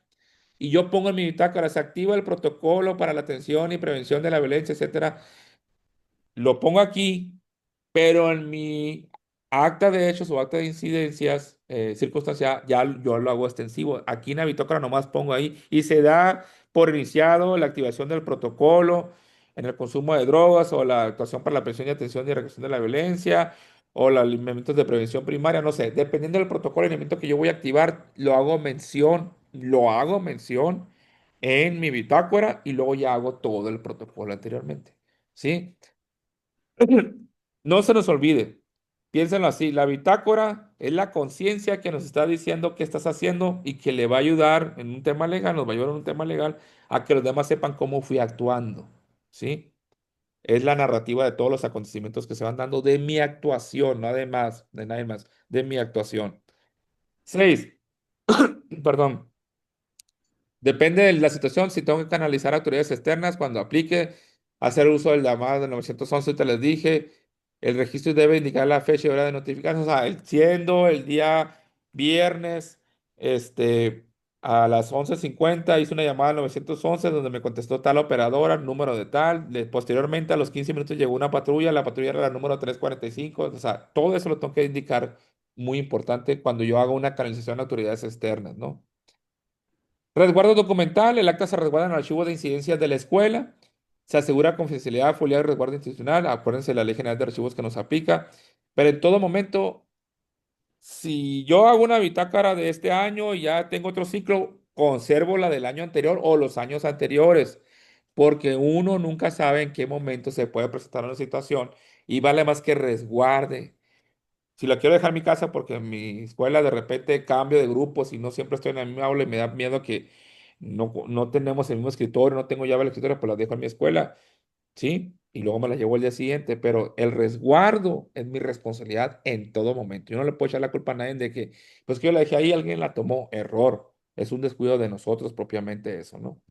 y yo pongo en mi bitácora, se activa el protocolo para la atención y prevención de la violencia, etcétera. Lo pongo aquí, pero en mi acta de hechos o acta de incidencias circunstancial, ya yo lo hago extensivo. Aquí en la bitácora nomás pongo ahí y se da por iniciado la activación del protocolo en el consumo de drogas o la actuación para la prevención y atención y reacción de la violencia o los elementos de prevención primaria, no sé, dependiendo del protocolo, el elemento que yo voy a activar, lo hago mención en mi bitácora y luego ya hago todo el protocolo anteriormente. ¿Sí? No se nos olvide, piénsenlo así, la bitácora es la conciencia que nos está diciendo qué estás haciendo y que le va a ayudar en un tema legal, nos va a ayudar en un tema legal a que los demás sepan cómo fui actuando, ¿sí? Es la narrativa de todos los acontecimientos que se van dando de mi actuación, no de más, de nadie más, de mi actuación. Seis, perdón. Depende de la situación, si tengo que canalizar a autoridades externas cuando aplique, hacer uso del llamado del 911, te les dije, el registro debe indicar la fecha y hora de notificación, o sea, siendo el día viernes, a las 11:50 hice una llamada al 911 donde me contestó tal operadora, número de tal, posteriormente a los 15 minutos llegó una patrulla, la patrulla era la número 345, o sea, todo eso lo tengo que indicar, muy importante cuando yo hago una canalización a autoridades externas, ¿no? Resguardo documental. El acta se resguarda en el archivo de incidencias de la escuela. Se asegura confidencialidad, foliar y resguardo institucional. Acuérdense de la Ley General de Archivos que nos aplica. Pero en todo momento Si yo hago una bitácora de este año y ya tengo otro ciclo, conservo la del año anterior o los años anteriores, porque uno nunca sabe en qué momento se puede presentar una situación y vale más que resguarde. Si la quiero dejar en mi casa porque en mi escuela de repente cambio de grupos y no siempre estoy en el mismo aula y me da miedo que no tenemos el mismo escritorio, no tengo llave del escritorio, pues la dejo en mi escuela, ¿sí? Y luego me la llevo el día siguiente, pero el resguardo es mi responsabilidad en todo momento. Yo no le puedo echar la culpa a nadie de que, pues que yo la dejé ahí, alguien la tomó, error. Es un descuido de nosotros propiamente eso, ¿no?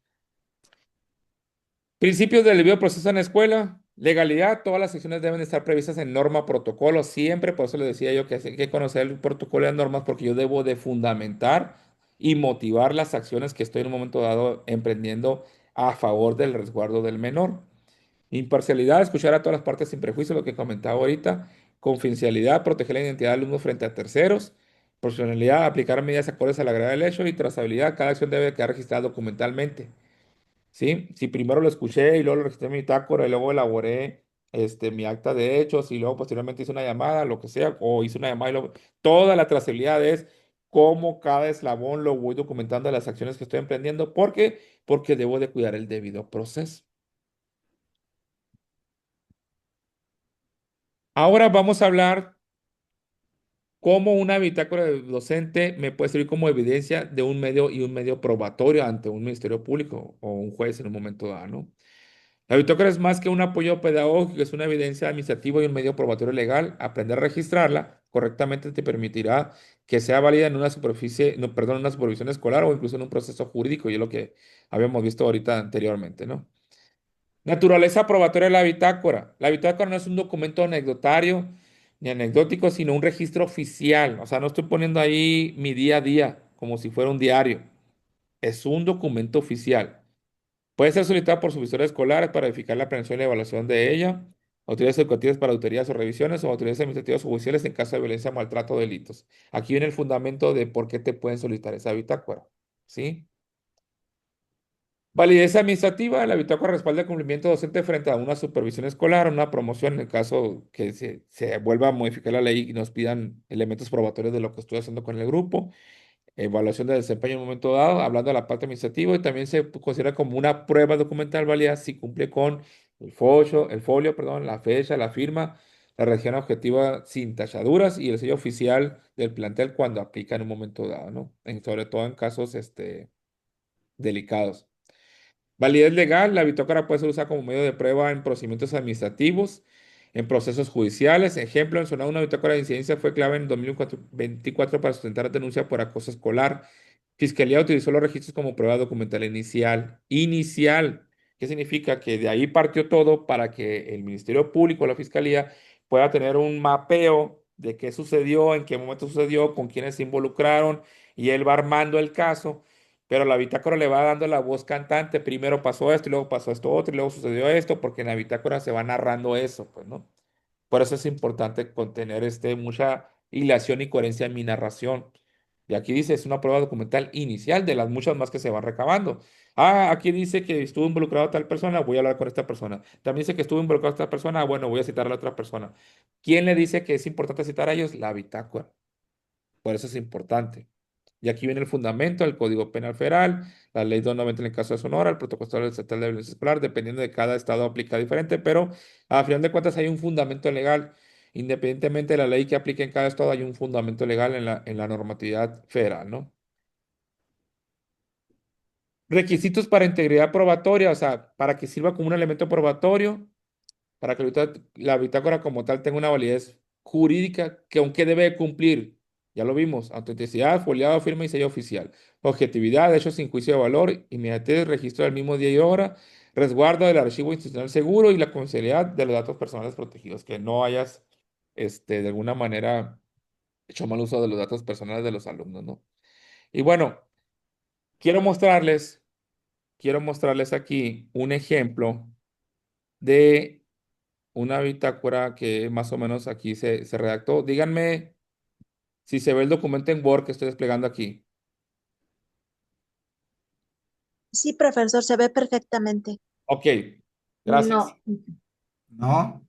Principios del debido proceso en la escuela. Legalidad, todas las secciones deben estar previstas en norma, protocolo, siempre, por eso le decía yo que hay que conocer el protocolo y las normas porque yo debo de fundamentar y motivar las acciones que estoy en un momento dado emprendiendo a favor del resguardo del menor. Imparcialidad, escuchar a todas las partes sin prejuicio, lo que comentaba ahorita. Confidencialidad, proteger la identidad del alumno frente a terceros. Profesionalidad, aplicar medidas acordes a la gravedad del hecho. Y trazabilidad, cada acción debe quedar registrada documentalmente. ¿Sí? Si primero lo escuché y luego lo registré en mi bitácora y luego elaboré mi acta de hechos y luego posteriormente hice una llamada, lo que sea, o hice una llamada y luego... Toda la trazabilidad es cómo cada eslabón lo voy documentando de las acciones que estoy emprendiendo. ¿Por qué? Porque debo de cuidar el debido proceso. Ahora vamos a hablar cómo una bitácora de docente me puede servir como evidencia de un medio y un medio probatorio ante un ministerio público o un juez en un momento dado, ¿no? La bitácora es más que un apoyo pedagógico, es una evidencia administrativa y un medio probatorio legal. Aprender a registrarla correctamente te permitirá que sea válida en una superficie, no, perdón, en una supervisión escolar o incluso en un proceso jurídico, y es lo que habíamos visto ahorita anteriormente, ¿no? Naturaleza probatoria de la bitácora. La bitácora no es un documento anecdotario ni anecdótico, sino un registro oficial. O sea, no estoy poniendo ahí mi día a día como si fuera un diario. Es un documento oficial. Puede ser solicitado por supervisores escolares para verificar la planeación y la evaluación de ella, autoridades educativas para auditorías o revisiones, o autoridades administrativas o judiciales en caso de violencia, maltrato o delitos. Aquí viene el fundamento de por qué te pueden solicitar esa bitácora. ¿Sí? Validez administrativa. La bitácora respalda el cumplimiento docente frente a una supervisión escolar, una promoción en el caso que se vuelva a modificar la ley y nos pidan elementos probatorios de lo que estoy haciendo con el grupo. Evaluación de desempeño en un momento dado, hablando de la parte administrativa, y también se considera como una prueba documental válida si cumple con el folio, perdón, la fecha, la firma, la región objetiva sin tachaduras y el sello oficial del plantel cuando aplica en un momento dado, ¿no? Sobre todo en casos delicados. Validez legal. La bitácora puede ser usada como medio de prueba en procedimientos administrativos, en procesos judiciales. Ejemplo, en Sonora, una bitácora de incidencia fue clave en 2024 para sustentar denuncia por acoso escolar. Fiscalía utilizó los registros como prueba documental inicial. Inicial. ¿Qué significa? Que de ahí partió todo para que el Ministerio Público, la Fiscalía, pueda tener un mapeo de qué sucedió, en qué momento sucedió, con quiénes se involucraron, y él va armando el caso, pero la bitácora le va dando la voz cantante. Primero pasó esto, y luego pasó esto otro, y luego sucedió esto, porque en la bitácora se va narrando eso, pues, ¿no? Por eso es importante contener mucha hilación y coherencia en mi narración. Y aquí dice, es una prueba documental inicial de las muchas más que se van recabando. Ah, aquí dice que estuvo involucrado tal persona, voy a hablar con esta persona. También dice que estuvo involucrado esta persona, bueno, voy a citar a la otra persona. ¿Quién le dice que es importante citar a ellos? La bitácora. Por eso es importante. Y aquí viene el fundamento, el Código Penal Federal, la Ley 290 en el caso de Sonora, el Protocolo Estatal de Violencia Escolar, dependiendo de cada estado aplica diferente, pero a final de cuentas hay un fundamento legal. Independientemente de la ley que aplique en cada estado, hay un fundamento legal en la normatividad federal, ¿no? Requisitos para integridad probatoria, o sea, para que sirva como un elemento probatorio, para que la bitácora como tal tenga una validez jurídica que aunque debe de cumplir, ya lo vimos, autenticidad, foliado, firma y sello oficial, objetividad, hechos sin juicio de valor, inmediatez, registro del mismo día y hora, resguardo del archivo institucional seguro y la confidencialidad de los datos personales protegidos, que no hayas, de alguna manera hecho mal uso de los datos personales de los alumnos, ¿no? Y bueno, quiero mostrarles, quiero mostrarles aquí un ejemplo de una bitácora que más o menos aquí se redactó. Díganme si se ve el documento en Word que estoy desplegando aquí. Sí, profesor, se ve perfectamente. Ok, gracias. No. ¿No?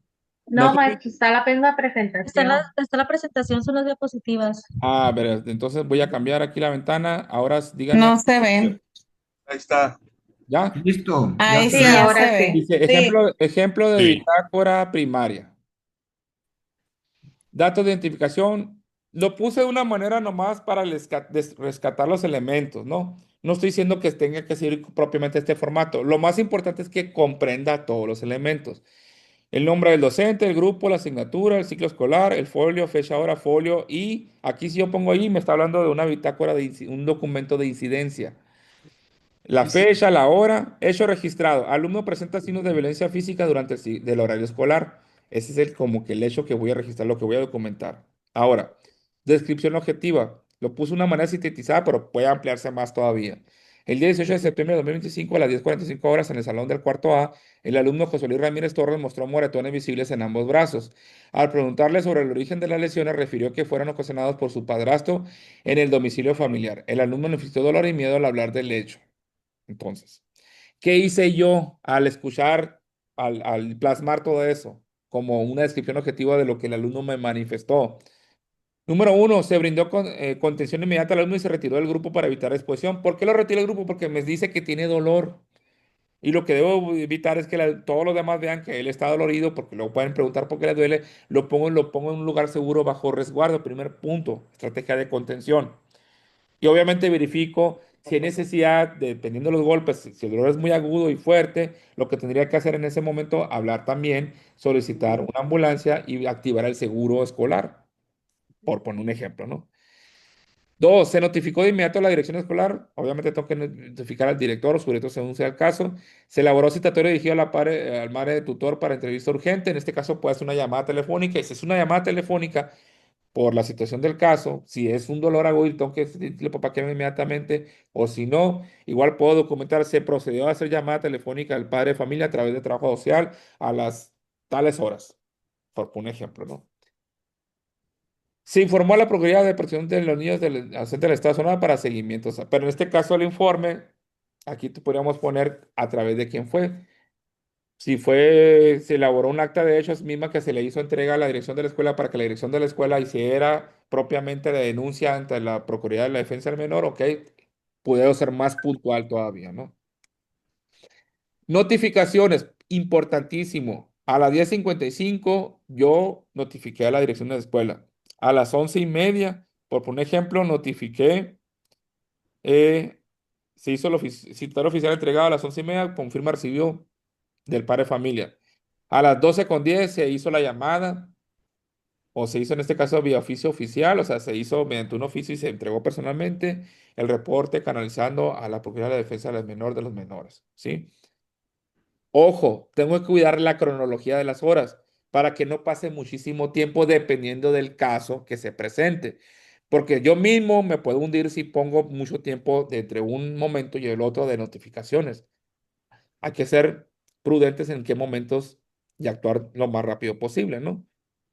No No, sé si... maestro, está la misma presentación. Está la presentación, son las diapositivas. Ah, a ver, entonces voy a cambiar aquí la ventana. Ahora díganme. No se ven. Ahí está. ¿Ya? Listo, ya Ahí se Sí, sí ve. ya se ahora ve. sí. Dice, Sí. ejemplo de Sí. bitácora primaria. Datos de identificación. Lo puse de una manera nomás para rescatar los elementos, ¿no? No estoy diciendo que tenga que seguir propiamente este formato. Lo más importante es que comprenda todos los elementos. El nombre del docente, el grupo, la asignatura, el ciclo escolar, el folio, fecha, hora, folio. Y aquí si yo pongo ahí, me está hablando de una bitácora, un documento de incidencia. La Sí, sí. fecha, la hora, hecho registrado. Alumno presenta signos de violencia física durante del horario escolar. Ese es como que el hecho que voy a registrar, lo que voy a documentar. Ahora, descripción objetiva. Lo puse de una manera sintetizada, pero puede ampliarse más todavía. El día 18 de septiembre de 2025 a las 10:45 horas en el salón del cuarto A, el alumno José Luis Ramírez Torres mostró moretones visibles en ambos brazos. Al preguntarle sobre el origen de las lesiones, refirió que fueron ocasionados por su padrastro en el domicilio familiar. El alumno manifestó dolor y miedo al hablar del hecho. Entonces, ¿qué hice yo al escuchar, al plasmar todo eso como una descripción objetiva de lo que el alumno me manifestó? Número uno, se brindó contención inmediata al alumno y se retiró del grupo para evitar exposición. ¿Por qué lo retiró del grupo? Porque me dice que tiene dolor. Y lo que debo evitar es que todos los demás vean que él está dolorido, porque luego pueden preguntar por qué le duele. Lo pongo en un lugar seguro bajo resguardo. Primer punto, estrategia de contención. Y obviamente verifico si hay necesidad, dependiendo de los golpes, si el dolor es muy agudo y fuerte, lo que tendría que hacer en ese momento, hablar también, solicitar una ambulancia y activar el seguro escolar, por poner un ejemplo, ¿no? Dos, se notificó de inmediato a la dirección escolar. Obviamente tengo que notificar al director o su director según sea el caso. Se elaboró citatorio dirigido a al madre de tutor para entrevista urgente. En este caso puede ser una llamada telefónica. Y si es una llamada telefónica, por la situación del caso, si es un dolor agudo, tengo que decirle papá que venga inmediatamente, o si no, igual puedo documentar, se procedió a hacer llamada telefónica al padre de familia a través de trabajo social a las tales horas, por un ejemplo, ¿no? Se informó a la Procuraduría de Protección de los Niños del Centro del Estado de Sonora para seguimiento, o sea, pero en este caso el informe, aquí podríamos poner a través de quién fue. Si fue, se elaboró un acta de hechos misma que se le hizo entrega a la dirección de la escuela para que la dirección de la escuela hiciera propiamente la denuncia ante la Procuraduría de la Defensa del Menor, ok, puedo ser más puntual todavía, ¿no? Notificaciones, importantísimo. A las 10:55 yo notifiqué a la dirección de la escuela. A las 11:30, por poner ejemplo, notifiqué, se hizo el citatorio oficial entregado a las 11:30, confirma recibió del padre de familia. A las 12:10 se hizo la llamada, o se hizo en este caso vía oficio oficial, o sea, se hizo mediante un oficio y se entregó personalmente el reporte canalizando a la Procuraduría de Defensa del Menor de los Menores, ¿sí? Ojo, tengo que cuidar la cronología de las horas para que no pase muchísimo tiempo dependiendo del caso que se presente. Porque yo mismo me puedo hundir si pongo mucho tiempo de entre un momento y el otro de notificaciones. Hay que ser prudentes en qué momentos y actuar lo más rápido posible, ¿no?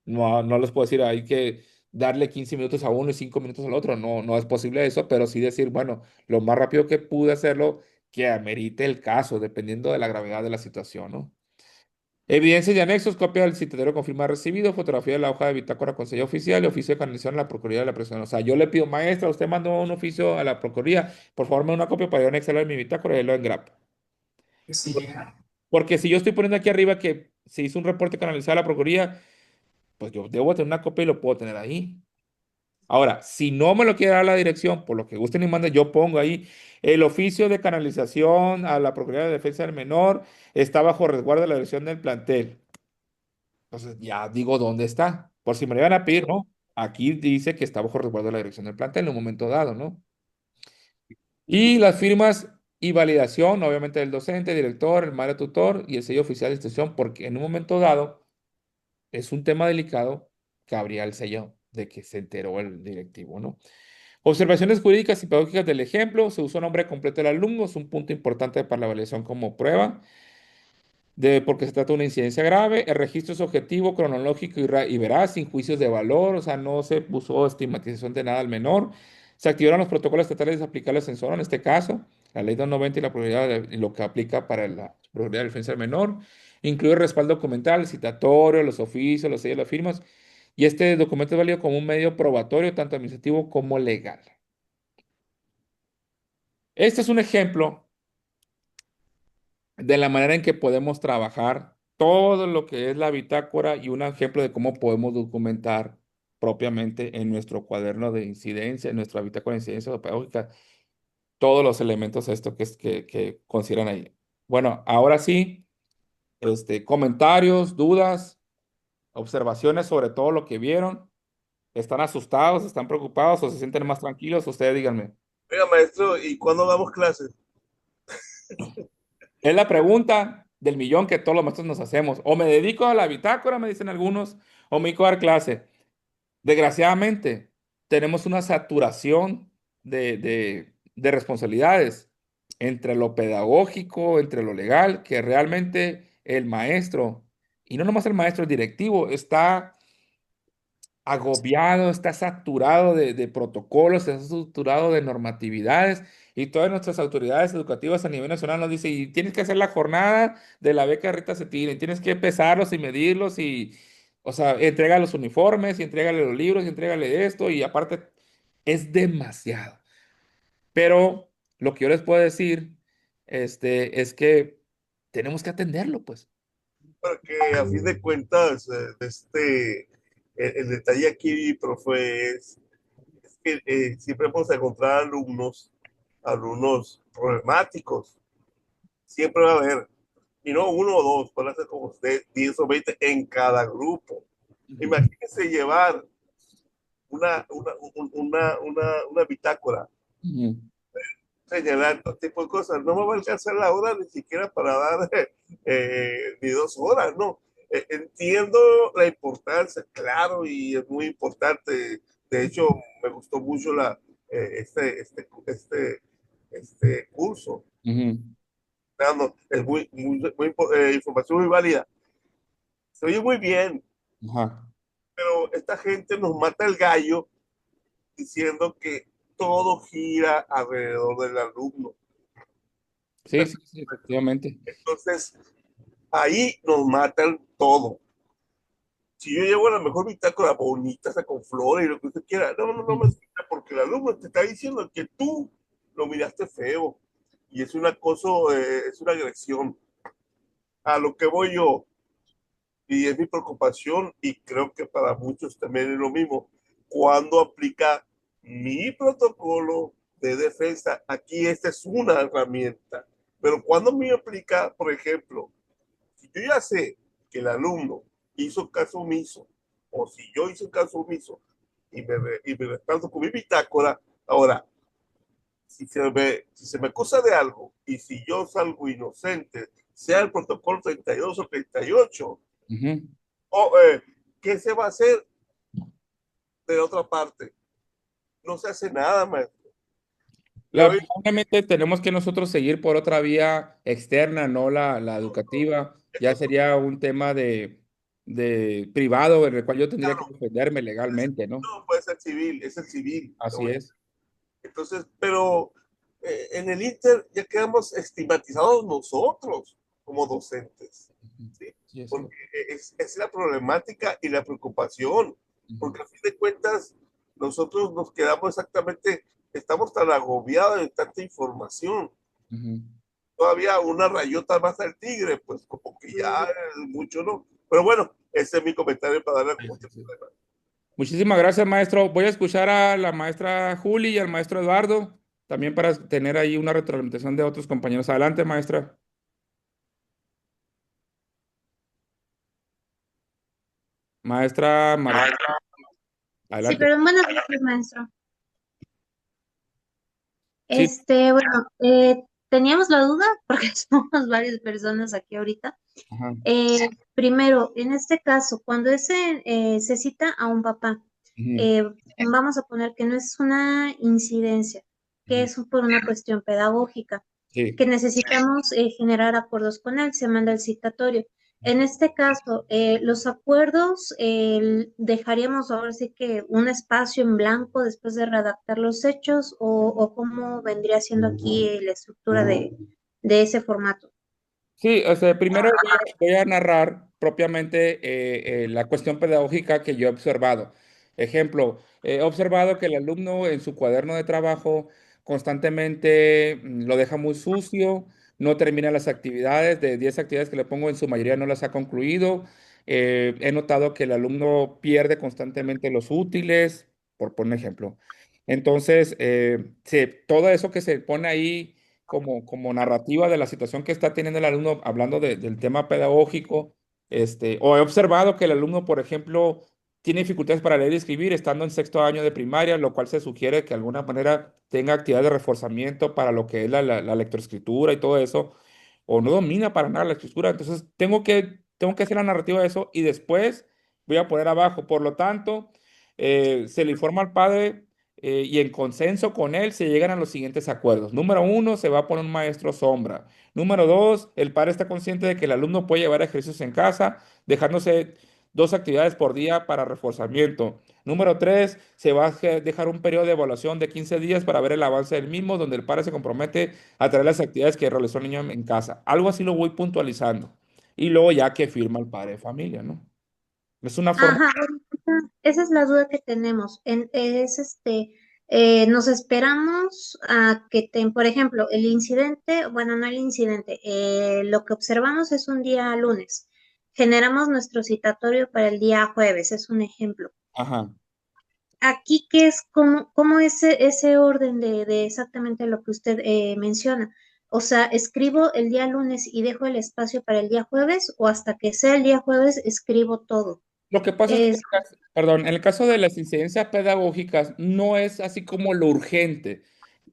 No les puedo decir, hay que darle 15 minutos a uno y 5 minutos al otro. No, no es posible eso, pero sí decir, bueno, lo más rápido que pude hacerlo, que amerite el caso, dependiendo de la gravedad de la situación, ¿no? Evidencias y anexos, copia del citatorio confirma recibido, fotografía de la hoja de bitácora con sello oficial y oficio de canalización a la Procuraduría de la Presión. O sea, yo le pido, maestra, usted mandó un oficio a la Procuraduría, por favor, me da una copia para yo anexarlo en mi bitácora y lo engrapo. Sí. Porque si yo estoy poniendo aquí arriba que se hizo un reporte canalizado a la Procuraduría, pues yo debo tener una copia y lo puedo tener ahí. Ahora, si no me lo quiere dar la dirección, por lo que gusten y manden, yo pongo ahí el oficio de canalización a la Procuraduría de Defensa del Menor está bajo resguardo de la dirección del plantel. Entonces ya digo dónde está. Por si me lo iban a pedir, ¿no? Aquí dice que está bajo resguardo de la dirección del plantel en un momento dado, ¿no? Y las firmas y validación, obviamente, del docente, director, el madre tutor y el sello oficial de institución, porque en un momento dado es un tema delicado que habría el sello de que se enteró el directivo, ¿no? Observaciones jurídicas y pedagógicas del ejemplo, se usó nombre completo del alumno, es un punto importante para la validación como prueba, porque se trata de una incidencia grave. El registro es objetivo, cronológico y veraz, sin juicios de valor, o sea, no se puso estigmatización de nada al menor. Se activaron los protocolos estatales aplicables en Sonora, en este caso, la ley 290 y la prioridad de lo que aplica para la prioridad de defensa del menor. Incluye respaldo documental, el citatorio, los oficios, los sellos, las firmas. Y este documento es válido como un medio probatorio, tanto administrativo como legal. Este es un ejemplo de la manera en que podemos trabajar todo lo que es la bitácora y un ejemplo de cómo podemos documentar propiamente en nuestro cuaderno de incidencia, en nuestra bitácora de incidencia pedagógica, todos los elementos esto que consideran ahí. Bueno, ahora sí, comentarios, dudas, observaciones sobre todo lo que vieron. ¿Están asustados, están preocupados o se sienten más tranquilos? Ustedes díganme. Oiga, maestro, ¿y cuándo damos clases? Es la pregunta del millón que todos los maestros nos hacemos. O me dedico a la bitácora, me dicen algunos, o me dedico a dar clase. Desgraciadamente, tenemos una saturación de responsabilidades entre lo pedagógico, entre lo legal, que realmente el maestro, y no nomás el maestro, el directivo, está agobiado, está saturado de protocolos, está saturado de normatividades y todas nuestras autoridades educativas a nivel nacional nos dicen, y tienes que hacer la jornada de la beca Rita Cetina, y tienes que pesarlos y medirlos y, o sea, entrega los uniformes y entrégale los libros y entrégale esto y aparte es demasiado. Pero lo que yo les puedo decir, es que tenemos que atenderlo, pues. Porque a fin de cuentas, el detalle aquí, profe, es que siempre vamos a encontrar alumnos problemáticos. Siempre va a haber, y no uno o dos, puede ser como usted, 10 o 20 en cada grupo. Ujú. Imagínense llevar una bitácora, Ujú. señalar todo tipo de cosas. No me va a alcanzar la hora ni siquiera para dar ni 2 horas, ¿no? Entiendo la importancia, claro, y es muy importante. De hecho, me gustó mucho este curso. Ujú. Dando, es información muy válida. Se oye muy bien, Ajá. pero esta gente nos mata el gallo diciendo que todo gira alrededor del alumno. Sí, sí, sí, efectivamente. Entonces, ahí nos matan todo. Si yo llevo la mejor bitácora bonita, esa con flores y lo que usted quiera, no, no, no me sirve porque el alumno te está diciendo que tú lo miraste feo y es un acoso, es una agresión. A lo que voy yo, y es mi preocupación, y creo que para muchos también es lo mismo, cuando aplica mi protocolo de defensa, aquí esta es una herramienta, pero cuando me aplica, por ejemplo, si yo ya sé que el alumno hizo caso omiso, o si yo hice caso omiso y me respaldo con mi bitácora, ahora, si se me acusa de algo y si yo salgo inocente, sea el protocolo 32 o 38, Ujú. o, ¿qué se va a hacer de la otra parte? No se hace nada, maestro. Ya ve, Lamentablemente tenemos que nosotros seguir por otra vía externa, no la educativa. Ya sería un tema de privado en el cual yo tendría que defenderme legalmente, ¿no? no puede ser civil, es el civil. Así es. Entonces, pero en el Inter ya quedamos estigmatizados nosotros como docentes, Ujú. ¿sí? Sí, es Porque cierto. es la problemática y la preocupación, Ujú. porque a fin de cuentas nosotros nos quedamos exactamente, estamos tan agobiados de tanta información, Ujú. todavía una rayota más al tigre, pues como que ya mucho no. Pero bueno, ese es mi comentario para darle Sí, como sí, este sí. problema. Muchísimas gracias, maestro. Voy a escuchar a la maestra Juli y al maestro Eduardo, también para tener ahí una retroalimentación de otros compañeros. Adelante, maestra. Maestra Marta, Sí, adelante. pero buenas noches, maestro. Sí. Bueno, teníamos la duda porque somos varias personas aquí ahorita. Ajá. Primero, en este caso, cuando se cita a un papá, Ujú. eh, vamos a poner que no es una incidencia, que Ujú. es por una cuestión pedagógica, Sí. que necesitamos generar acuerdos con él, se manda el citatorio. En este caso, los acuerdos dejaríamos ahora sí que un espacio en blanco después de redactar los hechos o cómo vendría siendo aquí la estructura de ese formato. Sí, o sea, primero voy a narrar propiamente la cuestión pedagógica que yo he observado. Ejemplo, he observado que el alumno en su cuaderno de trabajo constantemente lo deja muy sucio, no termina las actividades, de 10 actividades que le pongo, en su mayoría no las ha concluido. He notado que el alumno pierde constantemente los útiles, por poner un ejemplo. Entonces, todo eso que se pone ahí como narrativa de la situación que está teniendo el alumno, hablando del tema pedagógico, o he observado que el alumno, por ejemplo, tiene dificultades para leer y escribir estando en sexto año de primaria, lo cual se sugiere que de alguna manera tenga actividad de reforzamiento para lo que es la lectoescritura y todo eso, o no domina para nada la escritura. Entonces, tengo que hacer la narrativa de eso y después voy a poner abajo. Por lo tanto, se le informa al padre y en consenso con él se llegan a los siguientes acuerdos. Número uno, se va a poner un maestro sombra. Número dos, el padre está consciente de que el alumno puede llevar ejercicios en casa, dejándose 2 actividades por día para reforzamiento. Número tres, se va a dejar un periodo de evaluación de 15 días para ver el avance del mismo, donde el padre se compromete a traer las actividades que realizó el niño en casa. Algo así lo voy puntualizando. Y luego ya que firma el padre de familia, ¿no? Es una forma. Ajá, esa es la duda que tenemos. Nos esperamos a que por ejemplo, el incidente, bueno, no el incidente, lo que observamos es un día lunes. Generamos nuestro citatorio para el día jueves, es un ejemplo. Ajá. Aquí, ¿qué es, cómo es ese orden de exactamente lo que usted menciona? O sea, ¿escribo el día lunes y dejo el espacio para el día jueves o hasta que sea el día jueves escribo todo? Lo que pasa es que, Es, perdón, en el caso de las incidencias pedagógicas no es así como lo urgente.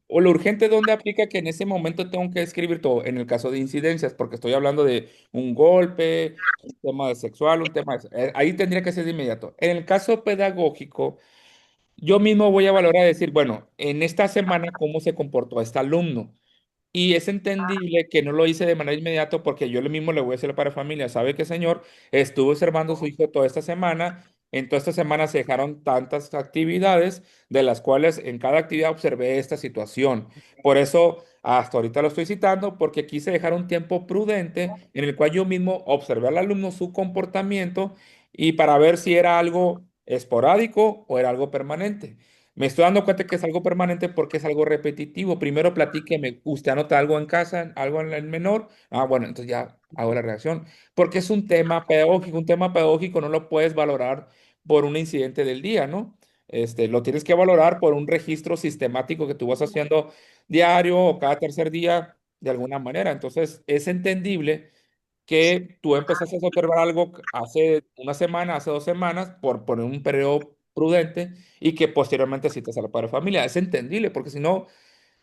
O lo urgente donde aplica que en ese momento tengo que escribir todo. En el caso de incidencias, porque estoy hablando de un golpe, un tema de sexual, un tema ahí tendría que ser de inmediato. En el caso pedagógico, yo mismo voy a valorar decir, bueno, en esta semana, ¿cómo se comportó este alumno? Y es entendible que no lo hice de manera inmediata porque yo lo mismo le voy a decir para familia, sabe que señor, estuvo observando a su hijo toda esta semana, en toda esta semana se dejaron tantas actividades de las cuales en cada actividad observé esta situación. Por eso hasta ahorita lo estoy citando porque quise dejar un tiempo prudente en el cual yo mismo observé al alumno su comportamiento y para ver si era algo esporádico o era algo permanente. Me estoy dando cuenta que es algo permanente porque es algo repetitivo. Primero platíqueme, ¿usted anota algo en casa, algo en el menor? Ah, bueno, entonces ya hago la reacción. Porque es un tema pedagógico. Un tema pedagógico no lo puedes valorar por un incidente del día, ¿no? Lo tienes que valorar por un registro sistemático que tú vas haciendo diario o cada tercer día de alguna manera. Entonces, es entendible que tú empezaste a observar algo hace una semana, hace 2 semanas, por poner un periodo prudente y que posteriormente citas a la padre de familia. Es entendible, porque si no,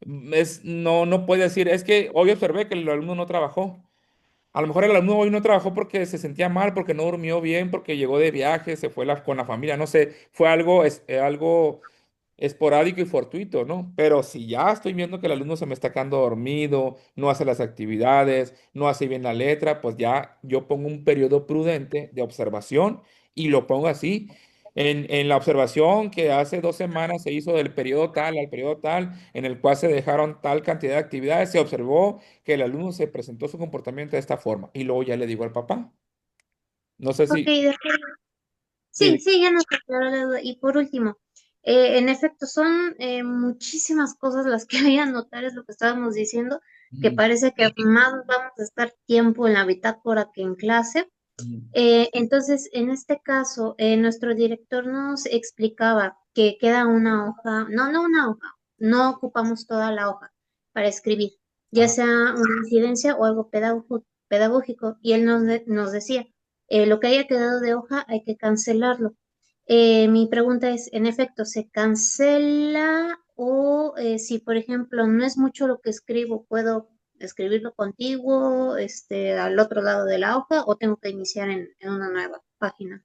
no puede decir, es que hoy observé que el alumno no trabajó. A lo mejor el alumno hoy no trabajó porque se sentía mal, porque no durmió bien, porque llegó de viaje, se fue con la familia, no sé, fue algo esporádico y fortuito, ¿no? Pero si ya estoy viendo que el alumno se me está quedando dormido, no hace las actividades, no hace bien la letra, pues ya yo pongo un periodo prudente de observación y lo pongo así. En la observación que hace 2 semanas se hizo del periodo tal al periodo tal, en el cual se dejaron tal cantidad de actividades, se observó que el alumno se presentó su comportamiento de esta forma. Y luego ya le digo al papá. No sé ok, si... sí, Sí. sí, ya nos aclaró la duda. Y por último, en efecto, son muchísimas cosas las que hay a notar, es lo que estábamos diciendo, que Ujú, parece que más vamos a estar tiempo en la bitácora que en clase. ujú. Entonces, en este caso, nuestro director nos explicaba que queda una hoja, no una hoja, no ocupamos toda la hoja para escribir, ya Ajá. sea una incidencia o algo pedagógico, y él nos decía, lo que haya quedado de hoja hay que cancelarlo. Mi pregunta es, en efecto, ¿se cancela o si, por ejemplo, no es mucho lo que escribo, puedo escribirlo contigo, al otro lado de la hoja o tengo que iniciar en una nueva página?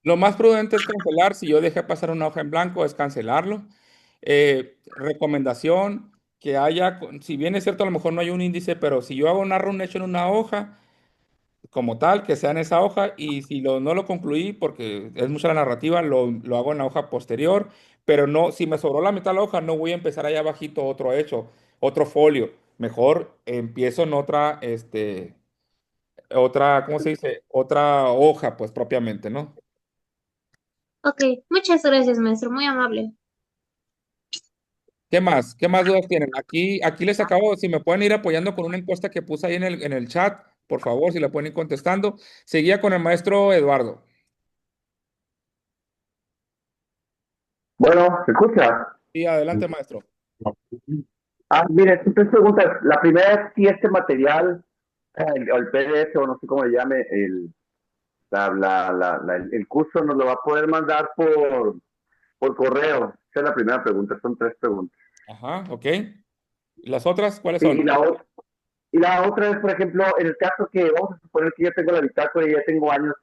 Lo más prudente es cancelar. Si yo dejé pasar una hoja en blanco, es cancelarlo. Recomendación que haya, si bien es cierto, a lo mejor no hay un índice, pero si yo hago un hecho en una hoja, como tal, que sea en esa hoja, y si no lo concluí, porque es mucha la narrativa, lo hago en la hoja posterior, pero no, si me sobró la mitad de la hoja, no voy a empezar allá abajito otro hecho, otro folio. Mejor empiezo en otra, otra, ¿cómo se dice? Otra hoja, pues propiamente, ¿no? Ok, muchas gracias, maestro, muy amable. ¿Qué más? ¿Qué más dudas tienen? Aquí les acabo, si me pueden ir apoyando con una encuesta que puse ahí en el chat, por favor, si la pueden ir contestando. Seguía con el maestro Eduardo. Bueno, ¿se escucha? Sí, adelante, maestro. Mire, son tres preguntas. La primera es si este material, o el PDF, o no sé cómo le llame, el curso nos lo va a poder mandar por correo. Esa es la primera pregunta, son tres preguntas. Ajá, ok. ¿Y las otras cuáles Sí, son? y la otra es, por ejemplo, en el caso que vamos a suponer que yo tengo la bitácora y ya tengo años,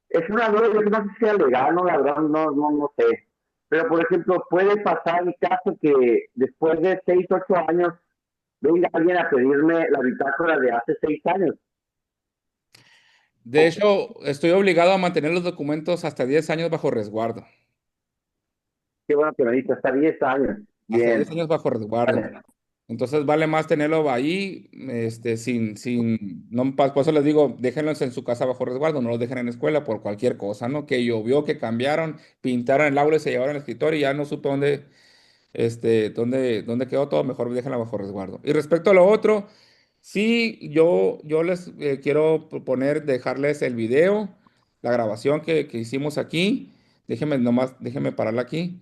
es una duda, yo no sé si sea legal, no, la verdad, no sé. Pero, por ejemplo, puede pasar el caso que después de 6, 8 años venga alguien a pedirme la bitácora de hace 6 años. De hecho, estoy obligado a mantener los documentos hasta 10 años bajo resguardo. Qué bueno que me dice, hasta 10 años. Hasta 10 Bien. años bajo resguardo. Vale. Entonces vale más tenerlo ahí, no, por eso les digo, déjenlos en su casa bajo resguardo, no los dejen en la escuela por cualquier cosa, ¿no? Que llovió, que cambiaron, pintaron el aula y se llevaron el escritorio y ya no supe dónde quedó todo, mejor déjenla bajo resguardo. Y respecto a lo otro, sí, yo les quiero proponer dejarles el video, la grabación que hicimos aquí. Déjenme pararla aquí.